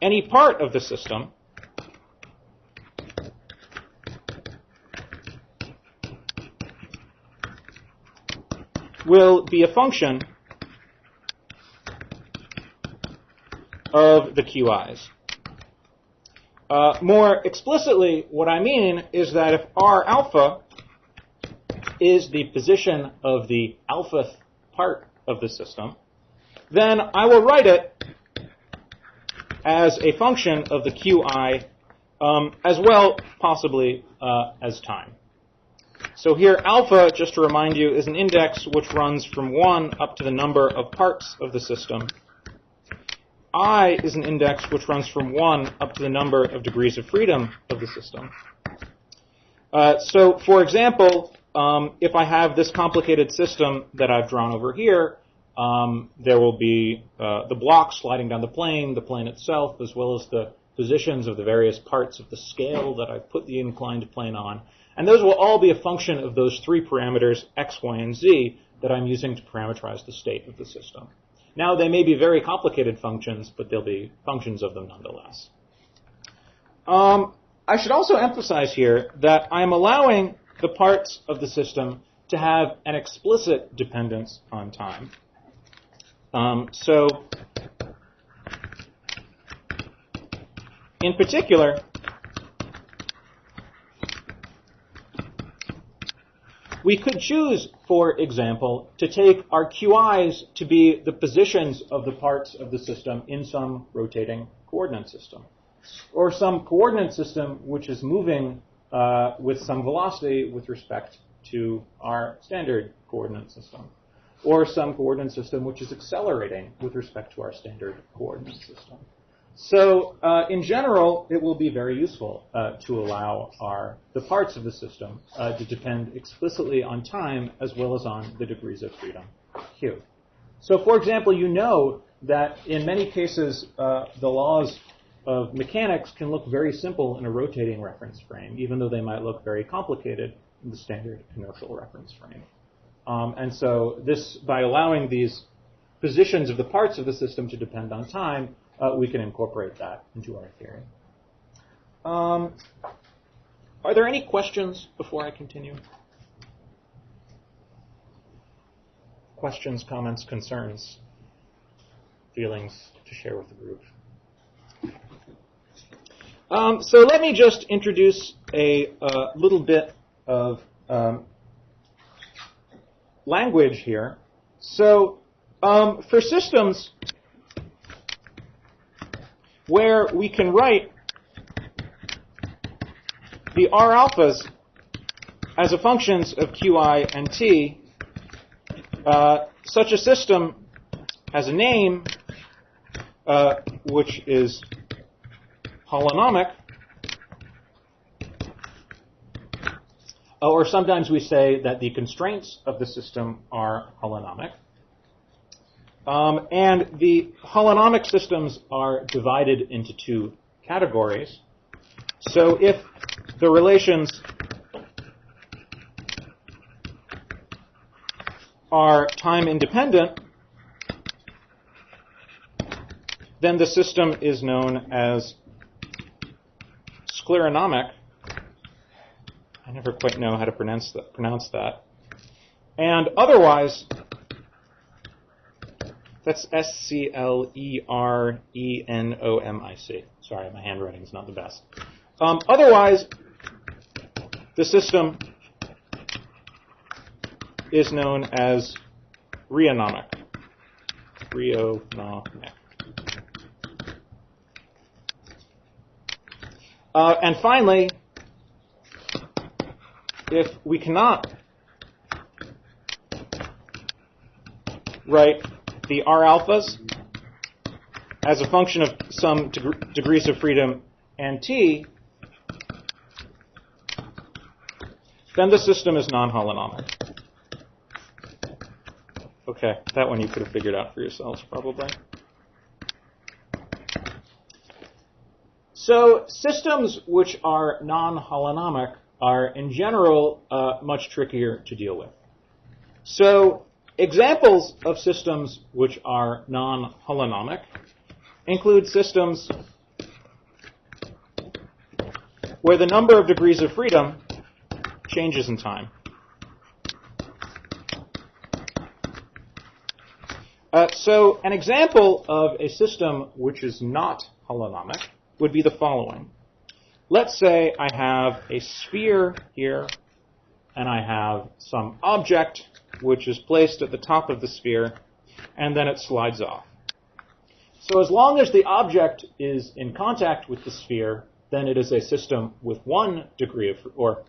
S1: any part of the system will be a function of the QIs. More explicitly, what I mean is that if R alpha is the position of the alpha part of the system, then I will write it as a function of the QI as well, possibly as time. So here, alpha, just to remind you, is an index which runs from 1 up to the number of parts of the system. I is an index which runs from 1 up to the number of degrees of freedom of the system. So, for example, if I have this complicated system that I've drawn over here, there will be the block sliding down the plane itself, as well as the positions of the various parts of the scale that I've put the inclined plane on. And those will all be a function of those three parameters, x, y, and z, that I'm using to parameterize the state of the system. Now, they may be very complicated functions, but they'll be functions of them nonetheless. I should also emphasize here that I'm allowing the parts of the system to have an explicit dependence on time. So, in particular, we could choose, for example, to take our QIs to be the positions of the parts of the system in some rotating coordinate system, or some coordinate system which is moving with some velocity with respect to our standard coordinate system, or some coordinate system which is accelerating with respect to our standard coordinate system. So, in general, it will be very useful to allow the parts of the system to depend explicitly on time as well as on the degrees of freedom, Q. So, for example, you know that in many cases, the laws of mechanics can look very simple in a rotating reference frame, even though they might look very complicated in the standard inertial reference frame. And so this, by allowing these positions of the parts of the system to depend on time, we can incorporate that into our theory. Are there any questions before I continue? Questions, comments, concerns, feelings to share with the group? So let me just introduce a little bit of language here. So for systems where we can write the R alphas as a functions of Qi and T, such a system has a name which is holonomic, or sometimes we say that the constraints of the system are holonomic. And the holonomic systems are divided into two categories. So if the relations are time independent, then the system is known as scleronomic. I never quite know how to pronounce that. And otherwise, that's scleronomic. Sorry, my handwriting is not the best. Otherwise, the system is known as rheonomic. And finally, if we cannot write the R alphas as a function of some degrees of freedom and T, then the system is non-holonomic. Okay, that one you could have figured out for yourselves, probably. So systems which are non-holonomic are, in general, much trickier to deal with. So examples of systems which are non-holonomic include systems where the number of degrees of freedom changes in time. So an example of a system which is not holonomic would be the following. Let's say I have a sphere here, and I have some object which is placed at the top of the sphere, and then it slides off. So as long as the object is in contact with the sphere, then it is a system with 1 degree of, or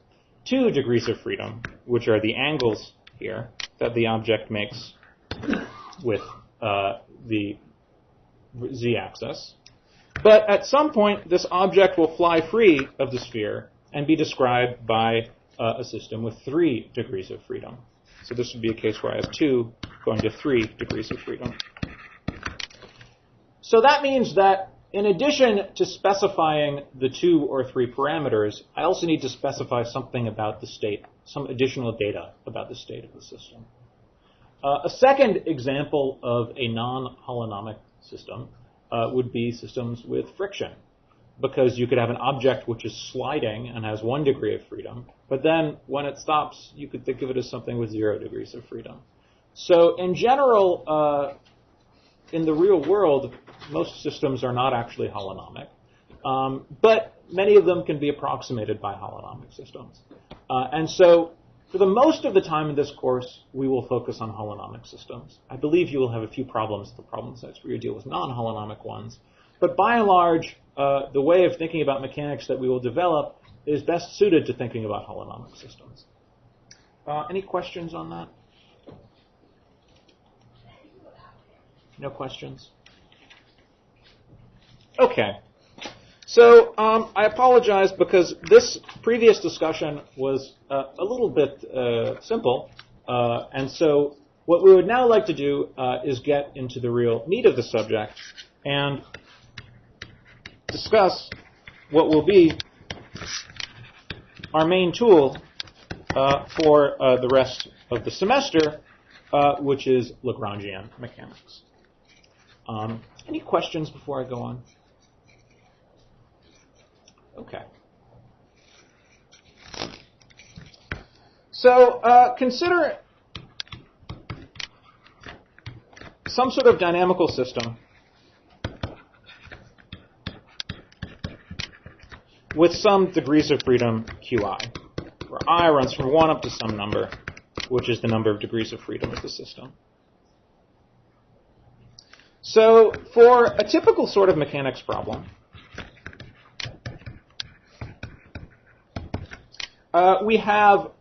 S1: 2 degrees of freedom, which are the angles here that the object makes with the z-axis. But at some point, this object will fly free of the sphere and be described by a system with 3 degrees of freedom. So this would be a case where I have 2 going to 3 degrees of freedom. So that means that in addition to specifying the 2 or 3 parameters, I also need to specify something about the state, some additional data about the state of the system. A second example of a non-holonomic system would be systems with friction, because you could have an object which is sliding and has 1 degree of freedom, but then when it stops, you could think of it as something with 0 degrees of freedom. So in general, in the real world, most systems are not actually holonomic, but many of them can be approximated by holonomic systems. And so for the most of the time in this course, we will focus on holonomic systems. I believe you will have a few problems, the problem sets where you deal with non-holonomic ones. But by and large, the way of thinking about mechanics that we will develop is best suited to thinking about holonomic systems. Any questions on that? No questions? Okay. So I apologize because this previous discussion was a little bit simple. And so what we would now like to do is get into the real meat of the subject and discuss what will be our main tool for the rest of the semester, which is Lagrangian mechanics. Any questions before I go on? Okay. So consider some sort of dynamical system with some degrees of freedom qi, where I runs from 1 up to some number, which is the number of degrees of freedom of the system. So for a typical sort of mechanics problem, we have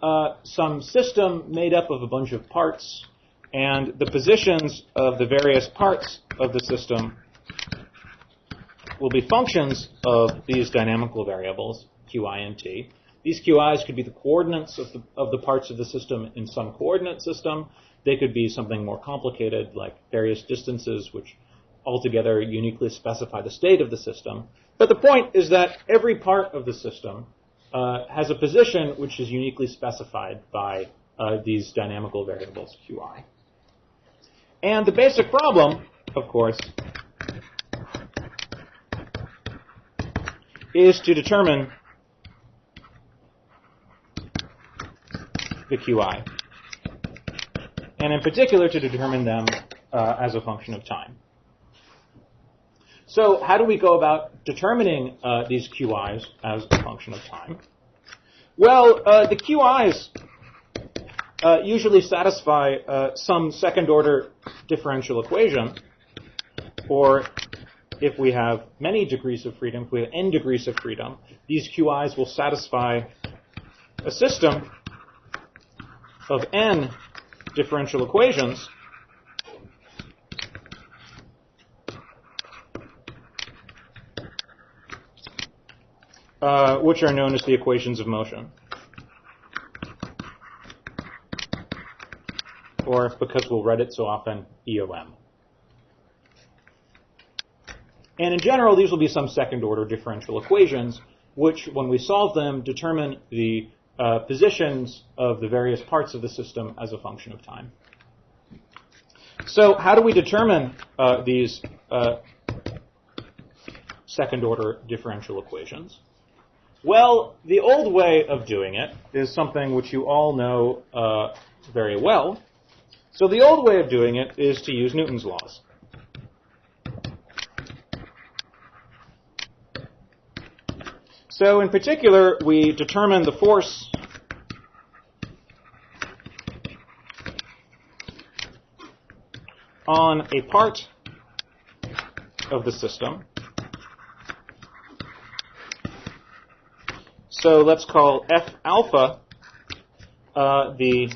S1: some system made up of a bunch of parts, and the positions of the various parts of the system will be functions of these dynamical variables, qi and t. These qi's could be the coordinates of the parts of the system in some coordinate system. They could be something more complicated, like various distances, which altogether uniquely specify the state of the system. But the point is that every part of the system has a position which is uniquely specified by these dynamical variables qi. And the basic problem, of course, is to determine the qi, and in particular to determine them as a function of time. So how do we go about determining these QIs as a function of time? Well, the QIs usually satisfy some second-order differential equation, or if we have many degrees of freedom, if we have n degrees of freedom, these QIs will satisfy a system of n differential equations which are known as the equations of motion. Or, because we'll write it so often, EOM. And in general, these will be some second-order differential equations, which, when we solve them, determine the positions of the various parts of the system as a function of time. So how do we determine these second-order differential equations? Well, the old way of doing it is something which you all know very well, So the old way of doing it is to use Newton's laws. So in particular, we determine the force on a part of the system. So let's call F alpha the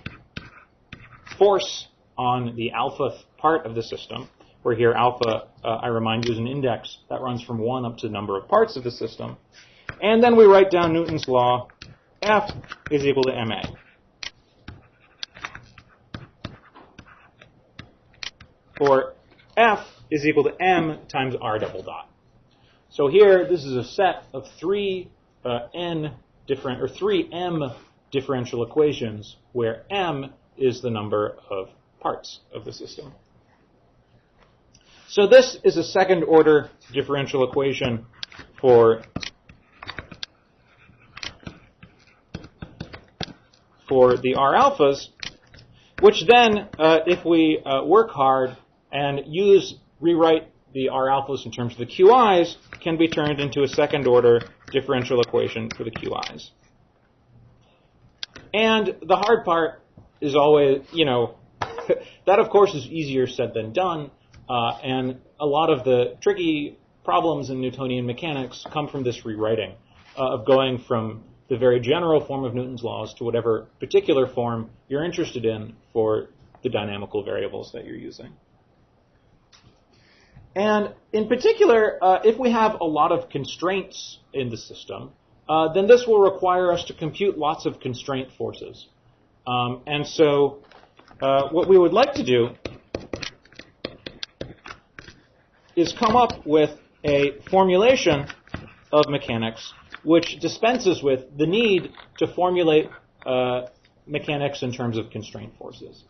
S1: force on the alpha part of the system, where here alpha, I remind you, is an index that runs from 1 up to the number of parts of the system. And then we write down Newton's law, F is equal to ma. Or F is equal to m times r double dot. So here, this is a set of three m differential equations where m is the number of parts of the system. So this is a second order differential equation for the R alphas, which then, if we work hard and rewrite the R alphas in terms of the QIs, can be turned into a second order differential equation for the QIs. And the hard part is always, that of course is easier said than done, and a lot of the tricky problems in Newtonian mechanics come from this rewriting, of going from the very general form of Newton's laws to whatever particular form you're interested in for the dynamical variables that you're using. And in particular, if we have a lot of constraints in the system, then this will require us to compute lots of constraint forces. And so what we would like to do is come up with a formulation of mechanics which dispenses with the need to formulate mechanics in terms of constraint forces.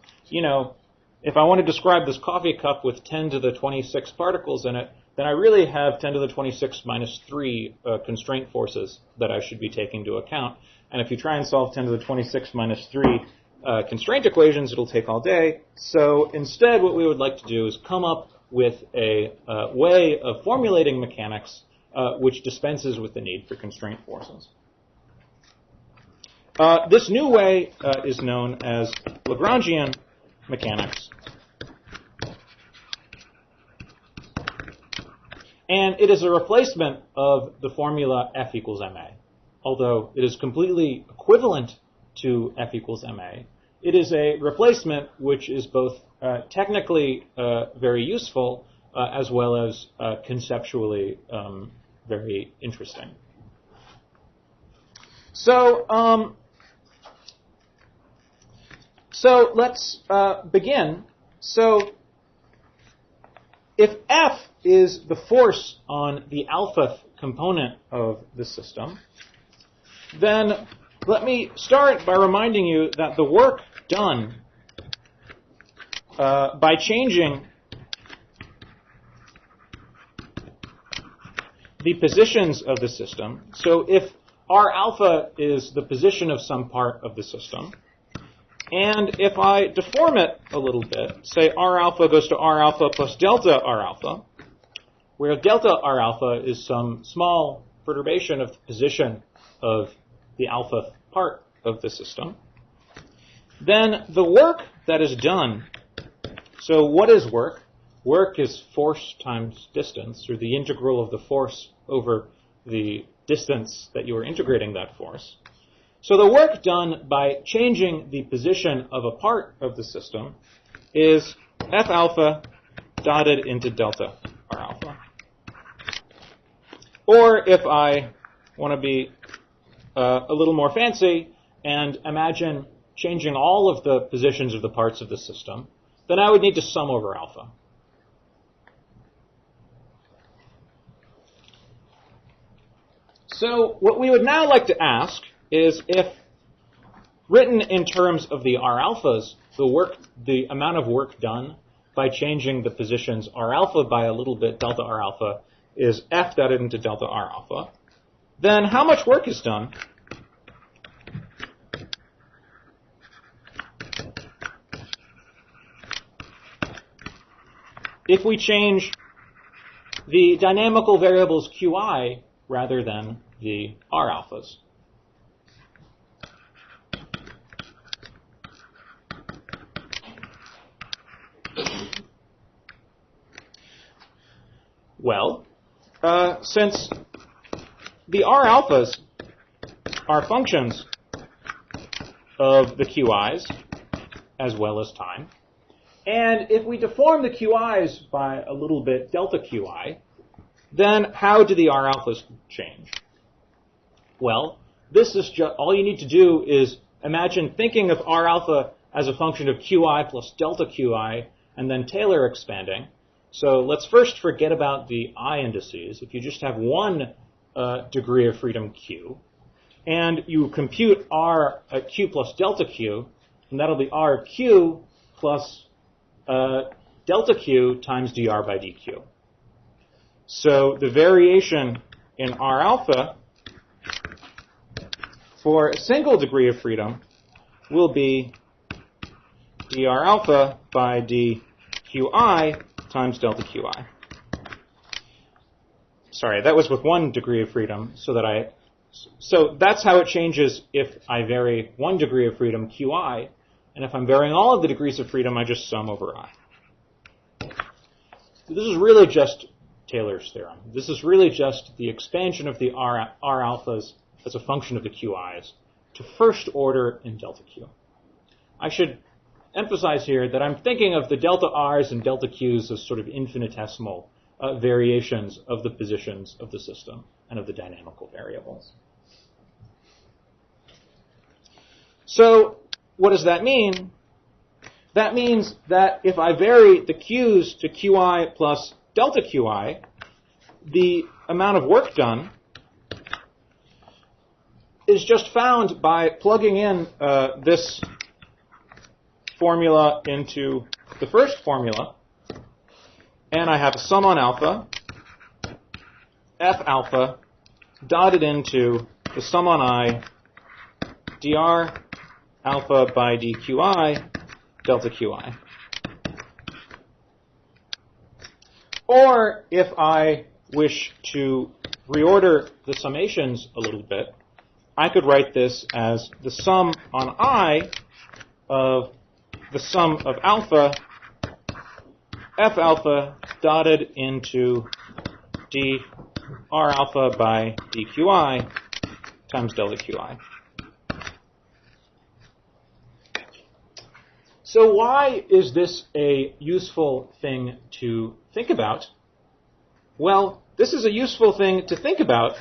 S1: If I want to describe this coffee cup with 10 to the 26 particles in it, then I really have 10 to the 26 minus 3 constraint forces that I should be taking into account. And if you try and solve 10 to the 26 minus 3 constraint equations, it'll take all day. So instead, what we would like to do is come up with a way of formulating mechanics which dispenses with the need for constraint forces. This new way is known as Lagrangian mechanics. And it is a replacement of the formula F equals ma. Although it is completely equivalent to F equals ma, it is a replacement which is both technically very useful as well as conceptually very interesting. So let's begin. So if F is the force on the alpha component of the system, then let me start by reminding you that the work done by changing the positions of the system. So if R alpha is the position of some part of the system, and if I deform it a little bit, say R alpha goes to R alpha plus delta R alpha, where delta R alpha is some small perturbation of the position of the alpha part of the system, then the work that is done, so what is work? Work is force times distance, or the integral of the force over the distance that you are integrating that force. So the work done by changing the position of a part of the system is F alpha dotted into delta R alpha. Or if I want to be a little more fancy and imagine changing all of the positions of the parts of the system, then I would need to sum over alpha. So what we would now like to ask is if, written in terms of the R alphas, the amount of work done by changing the positions R alpha by a little bit delta R alpha is F dotted into delta R alpha, then how much work is done if we change the dynamical variables qi rather than the r alphas. Well, since the r alphas are functions of the qi's as well as time, and if we deform the qi's by a little bit delta qi, then how do the r alphas change? Well, this is just all you need to do is imagine thinking of r alpha as a function of qi plus delta qi and then Taylor expanding. So let's first forget about the I indices. If you just have one degree of freedom q, and you compute r at q plus delta q, and that'll be rq plus delta q times dr by dq. So the variation in r alpha for a single degree of freedom will be dr alpha by dqi times delta qi. Sorry, that was with one degree of freedom, so that's how it changes if I vary one degree of freedom qi, and if I'm varying all of the degrees of freedom, I just sum over I. So this is really just Taylor's theorem. This is really just the expansion of the r alphas as a function of the qi's to first order in delta q. I should emphasize here that I'm thinking of the delta r's and delta q's as sort of infinitesimal variations of the positions of the system and of the dynamical variables. So what does that mean? That means that if I vary the q's to qi plus delta qi, the amount of work done is just found by plugging in this formula into the first formula, and I have a sum on alpha, f alpha, dotted into the sum on I, dr alpha by dqi, delta qi. Or if I wish to reorder the summations a little bit, I could write this as the sum on I of the sum of alpha, f alpha dotted into dr alpha by dqi times delta qi. So why is this a useful thing to think about? Well, this is a useful thing to think about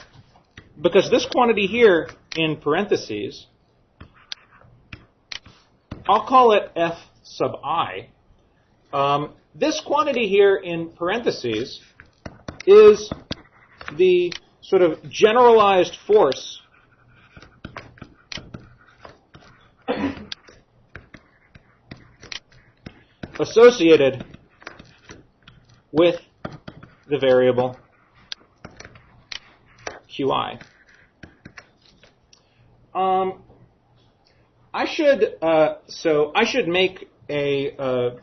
S1: because this quantity here in parentheses, I'll call it f sub I. This quantity here in parentheses is the sort of generalized force associated with the variable qi. I should make a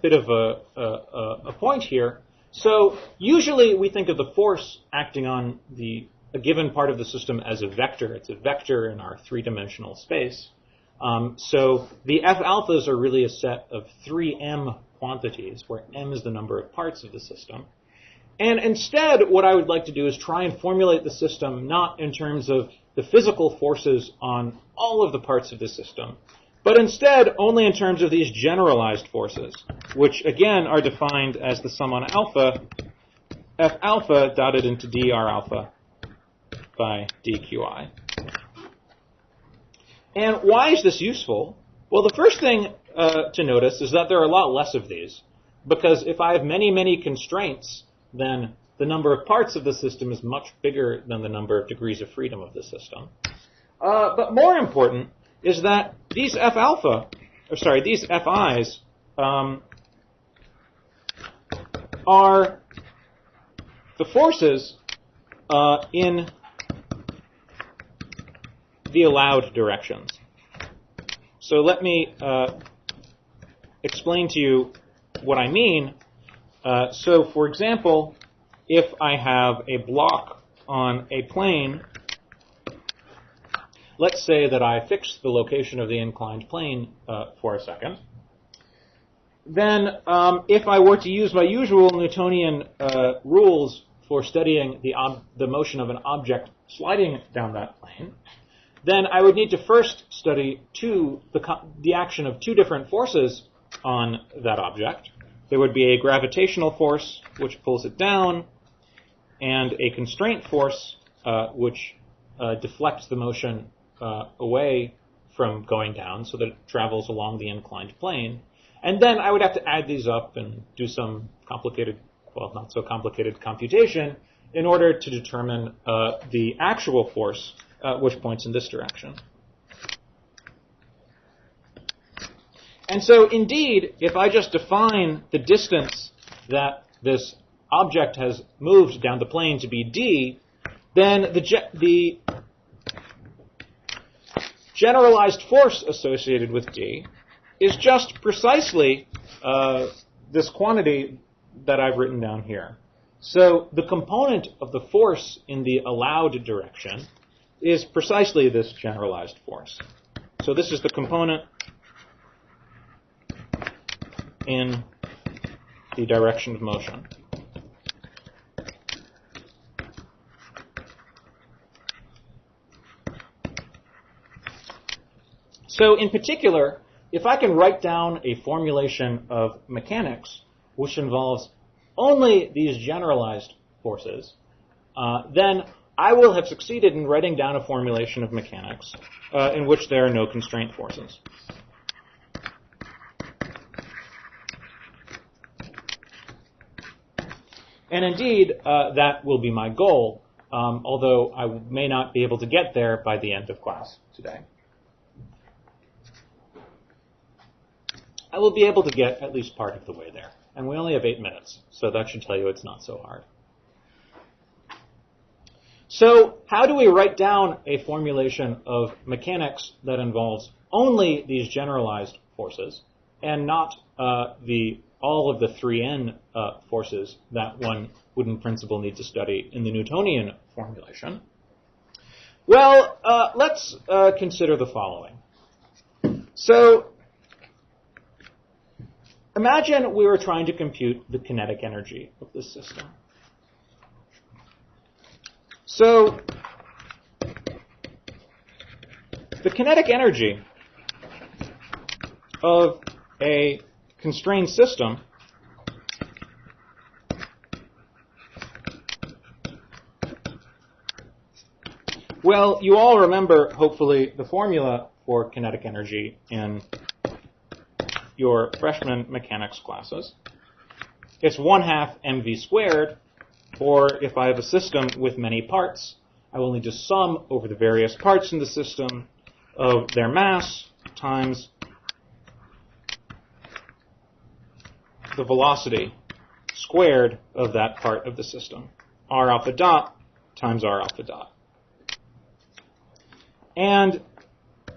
S1: bit of a point here. So usually we think of the force acting on a given part of the system as a vector. It's a vector in our three-dimensional space. So the f alphas are really a set of 3m quantities, where m is the number of parts of the system. And instead, what I would like to do is try and formulate the system not in terms of the physical forces on all of the parts of the system, but instead only in terms of these generalized forces, which again are defined as the sum on alpha, f alpha dotted into dr alpha by dqi. And why is this useful? Well, the first thing to notice is that there are a lot less of these, because if I have many, many constraints, then the number of parts of the system is much bigger than the number of degrees of freedom of the system. But more important is that these these FIs are the forces in the allowed directions. So let me explain to you what I mean. So, for example, if I have a block on a plane, let's say that I fix the location of the inclined plane for a second. Then, if I were to use my usual Newtonian rules for studying the motion of an object sliding down that plane, then I would need to first study the action of two different forces on that object. There would be a gravitational force which pulls it down, and a constraint force which deflects the motion away from going down so that it travels along the inclined plane. And then I would have to add these up and do some complicated, well, not so complicated computation in order to determine the actual force which points in this direction. And so, indeed, if I just define the distance that this object has moved down the plane to be d, then the generalized force associated with d is just precisely this quantity that I've written down here. So the component of the force in the allowed direction is precisely this generalized force. So this is the component in the direction of motion. So in particular, if I can write down a formulation of mechanics which involves only these generalized forces, then I will have succeeded in writing down a formulation of mechanics in which there are no constraint forces. And indeed, that will be my goal, although I may not be able to get there by the end of class today. I will be able to get at least part of the way there. And we only have 8 minutes, so that should tell you it's not so hard. So how do we write down a formulation of mechanics that involves only these generalized forces and not all of the 3n forces that one would in principle need to study in the Newtonian formulation? Well, let's consider the following. So imagine we were trying to compute the kinetic energy of this system. So the kinetic energy of a constrained system well, you all remember, hopefully, the formula for kinetic energy in your freshman mechanics classes. It's 1/2 mv squared, or if I have a system with many parts, I will need to sum over the various parts in the system of their mass times the velocity squared of that part of the system. R alpha dot times R alpha dot. And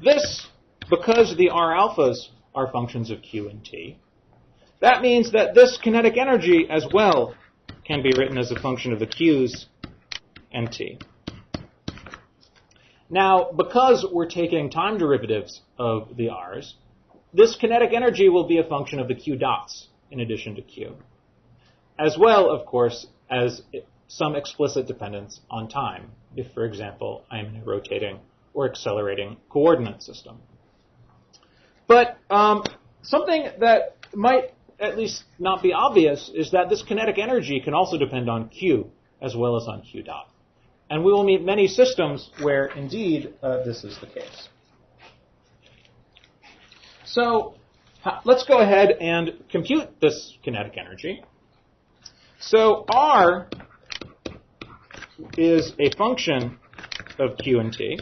S1: this, because the R alphas are functions of q and t, that means that this kinetic energy as well can be written as a function of the q's and t. Now, because we're taking time derivatives of the r's, this kinetic energy will be a function of the q dots in addition to q, as well, of course, as some explicit dependence on time, if, for example, I'm in a rotating or accelerating coordinate system. But something that might at least not be obvious is that this kinetic energy can also depend on q as well as on q dot. And we will meet many systems where, indeed, this is the case. So let's go ahead and compute this kinetic energy. So R is a function of q and t.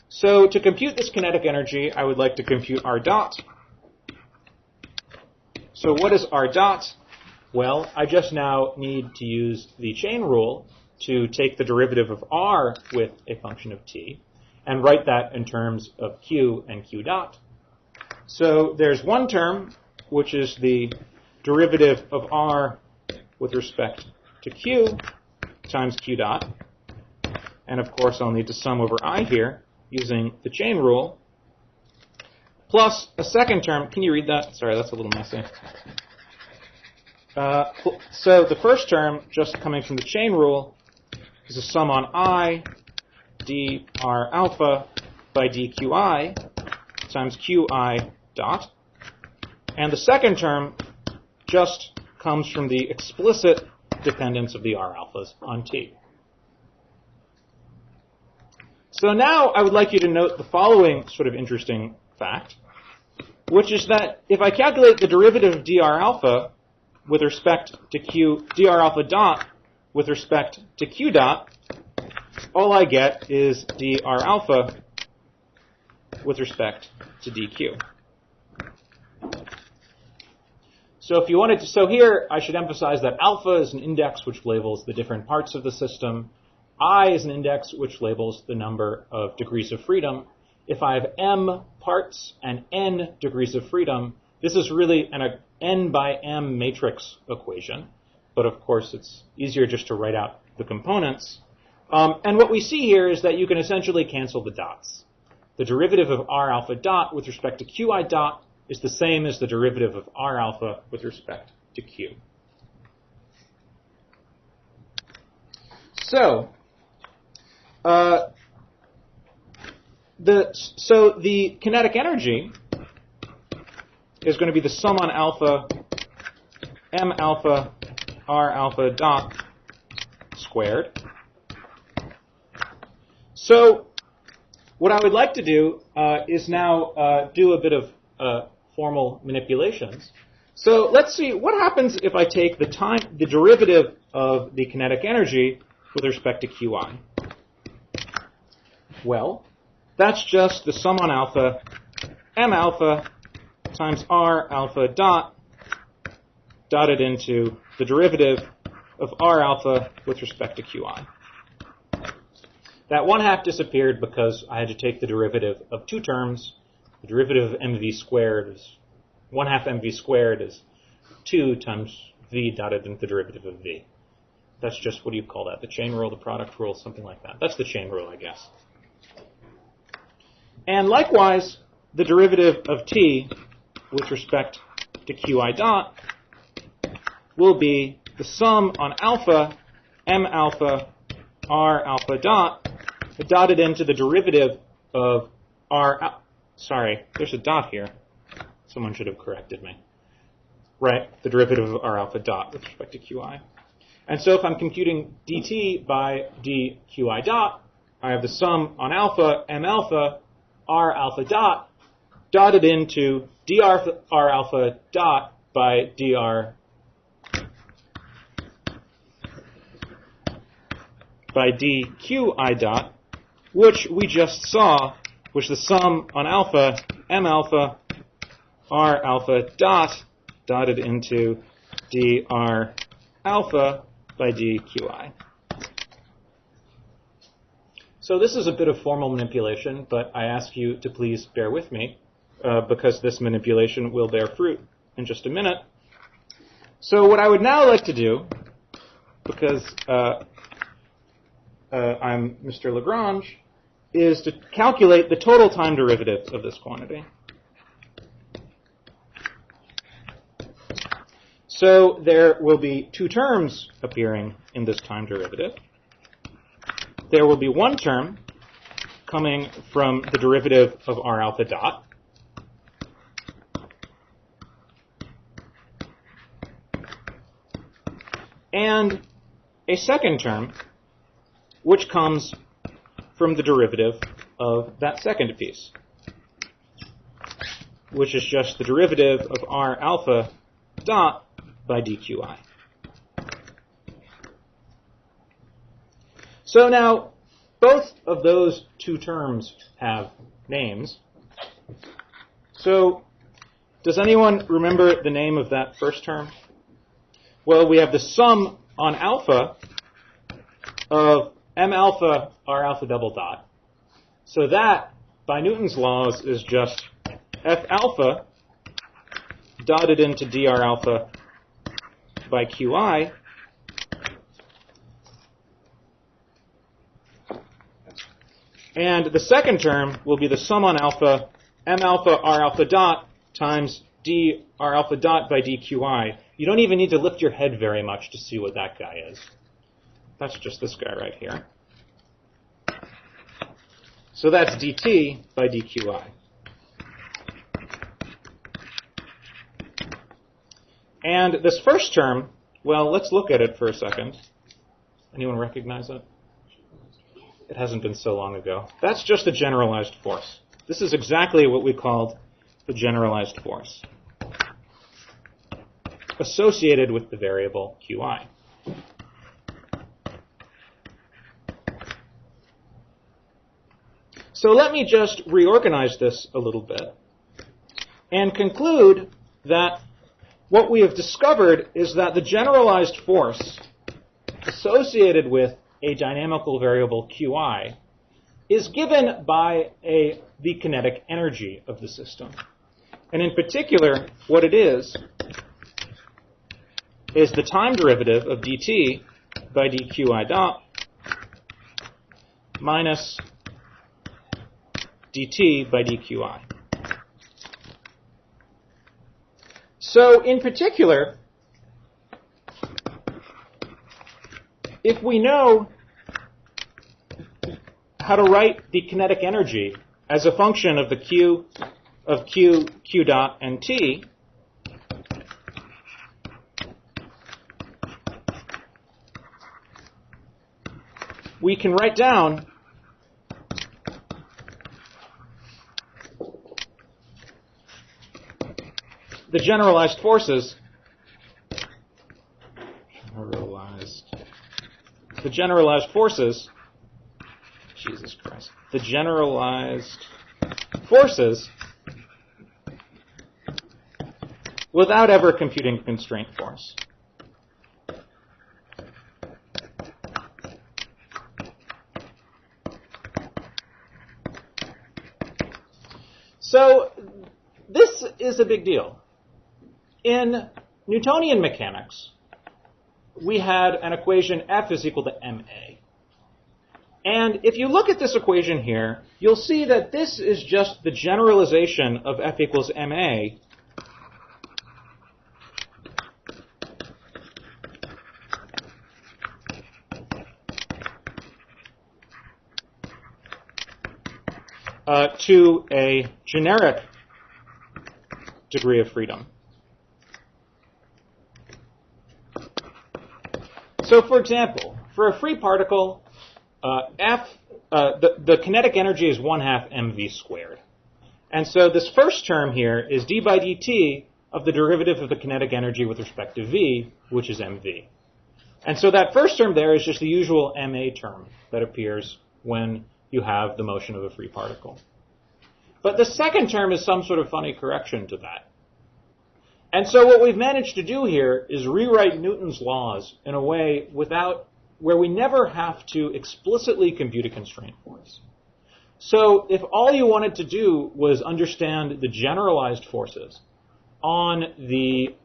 S1: So to compute this kinetic energy, I would like to compute R dot. So what is R dot? Well, I just now need to use the chain rule to take the derivative of R with a function of t and write that in terms of q and q dot. So there's one term which is the derivative of r with respect to q times q dot. And of course, I'll need to sum over I here using the chain rule, plus a second term. Can you read that? Sorry, that's a little messy. So the first term, just coming from the chain rule, is a sum on I dr alpha by dqi times qi dot. And the second term just comes from the explicit dependence of the r alphas on t. So now I would like you to note the following sort of interesting fact, which is that if I calculate the derivative of dr alpha with respect to q, dr alpha dot with respect to q dot, all I get is dr alpha with respect to dq. So if you wanted to, so here I should emphasize that alpha is an index which labels the different parts of the system. I is an index which labels the number of degrees of freedom. If I have m parts and n degrees of freedom, this is really an n by m matrix equation. But of course, it's easier just to write out the components. And what we see here is that you can essentially cancel the dots. The derivative of r alpha dot with respect to qi dot is the same as the derivative of r alpha with respect to q. So, the kinetic energy is going to be the sum on alpha m alpha r alpha dot squared. So what I would like to do is now do a bit of formal manipulations. So let's see what happens if I take the derivative of the kinetic energy with respect to qi. Well, that's just the sum on alpha m alpha times r alpha dot dotted into the derivative of r alpha with respect to qi. That 1/2 disappeared because I had to take the derivative of two terms. The derivative of mv squared is 1/2 mv squared is 2 times v dotted into the derivative of v. That's just, what do you call that? The chain rule, the product rule, something like that. That's the chain rule, I guess. And likewise, the derivative of t with respect to qi dot will be the sum on alpha m alpha r alpha dot dotted into the derivative of sorry, there's a dot here. Someone should have corrected me. Right, the derivative of r alpha dot with respect to qi. And so if I'm computing dt by dqi dot, I have the sum on alpha m alpha r alpha dot dotted into dr r alpha dot by dqi dot, which we just saw, which the sum on alpha m alpha r alpha dot dotted into dr alpha by dqi. So this is a bit of formal manipulation, but I ask you to please bear with me because this manipulation will bear fruit in just a minute. So what I would now like to do, because I'm Mr. Lagrange, is to calculate the total time derivative of this quantity. So there will be two terms appearing in this time derivative. There will be one term coming from the derivative of r alpha dot. And a second term which comes from the derivative of that second piece, which is just the derivative of r alpha dot by dqi. So now, both of those two terms have names. So, does anyone remember the name of that first term? Well, we have the sum on alpha of m alpha r alpha double dot. So that, by Newton's laws, is just f alpha dotted into dr alpha by qi. And the second term will be the sum on alpha, m alpha r alpha dot times d r alpha dot by dqi. You don't even need to lift your head very much to see what that guy is. That's just this guy right here. So that's dt by dqi. And this first term, well, let's look at it for a second. Anyone recognize it? It hasn't been so long ago. That's just a generalized force. This is exactly what we called the generalized force associated with the variable qi. So let me just reorganize this a little bit and conclude that what we have discovered is that the generalized force associated with a dynamical variable qi is given by the kinetic energy of the system. And in particular, what it is the time derivative of dt by dqi dot minus dt by dqi. So in particular, if we know how to write the kinetic energy as a function of the q dot and t, we can write down the generalized forces. The generalized forces. Jesus Christ. The generalized forces without ever computing the constraint force. So this is a big deal. In Newtonian mechanics, we had an equation F is equal to ma. And if you look at this equation here, you'll see that this is just the generalization of F equals ma to a generic degree of freedom. So, for example, for a free particle, the kinetic energy is 1/2 mv squared. And so this first term here is d by dt of the derivative of the kinetic energy with respect to v, which is mv. And so that first term there is just the usual ma term that appears when you have the motion of a free particle. But the second term is some sort of funny correction to that. And so what we've managed to do here is rewrite Newton's laws in a way where we never have to explicitly compute a constraint force. So if all you wanted to do was understand the generalized forces on the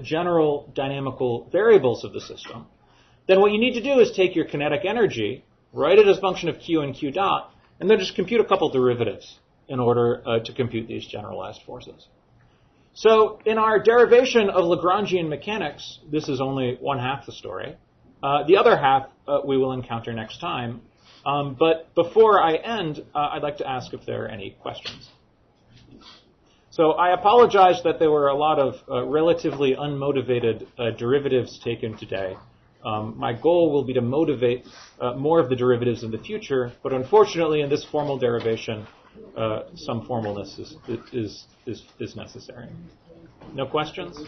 S1: general dynamical variables of the system, then what you need to do is take your kinetic energy, write it as a function of q and q dot, and then just compute a couple derivatives in order to compute these generalized forces. So in our derivation of Lagrangian mechanics, this is only 1/2 the story. The other half we will encounter next time. But before I end, I'd like to ask if there are any questions. So I apologize that there were a lot of relatively unmotivated derivatives taken today. My goal will be to motivate more of the derivatives in the future, but unfortunately in this formal derivation, some formalness is necessary. No questions?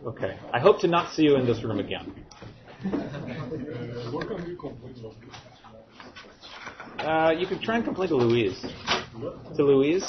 S1: Okay. I hope to not see you in this room again. You can try and complain to Louise. To Louise?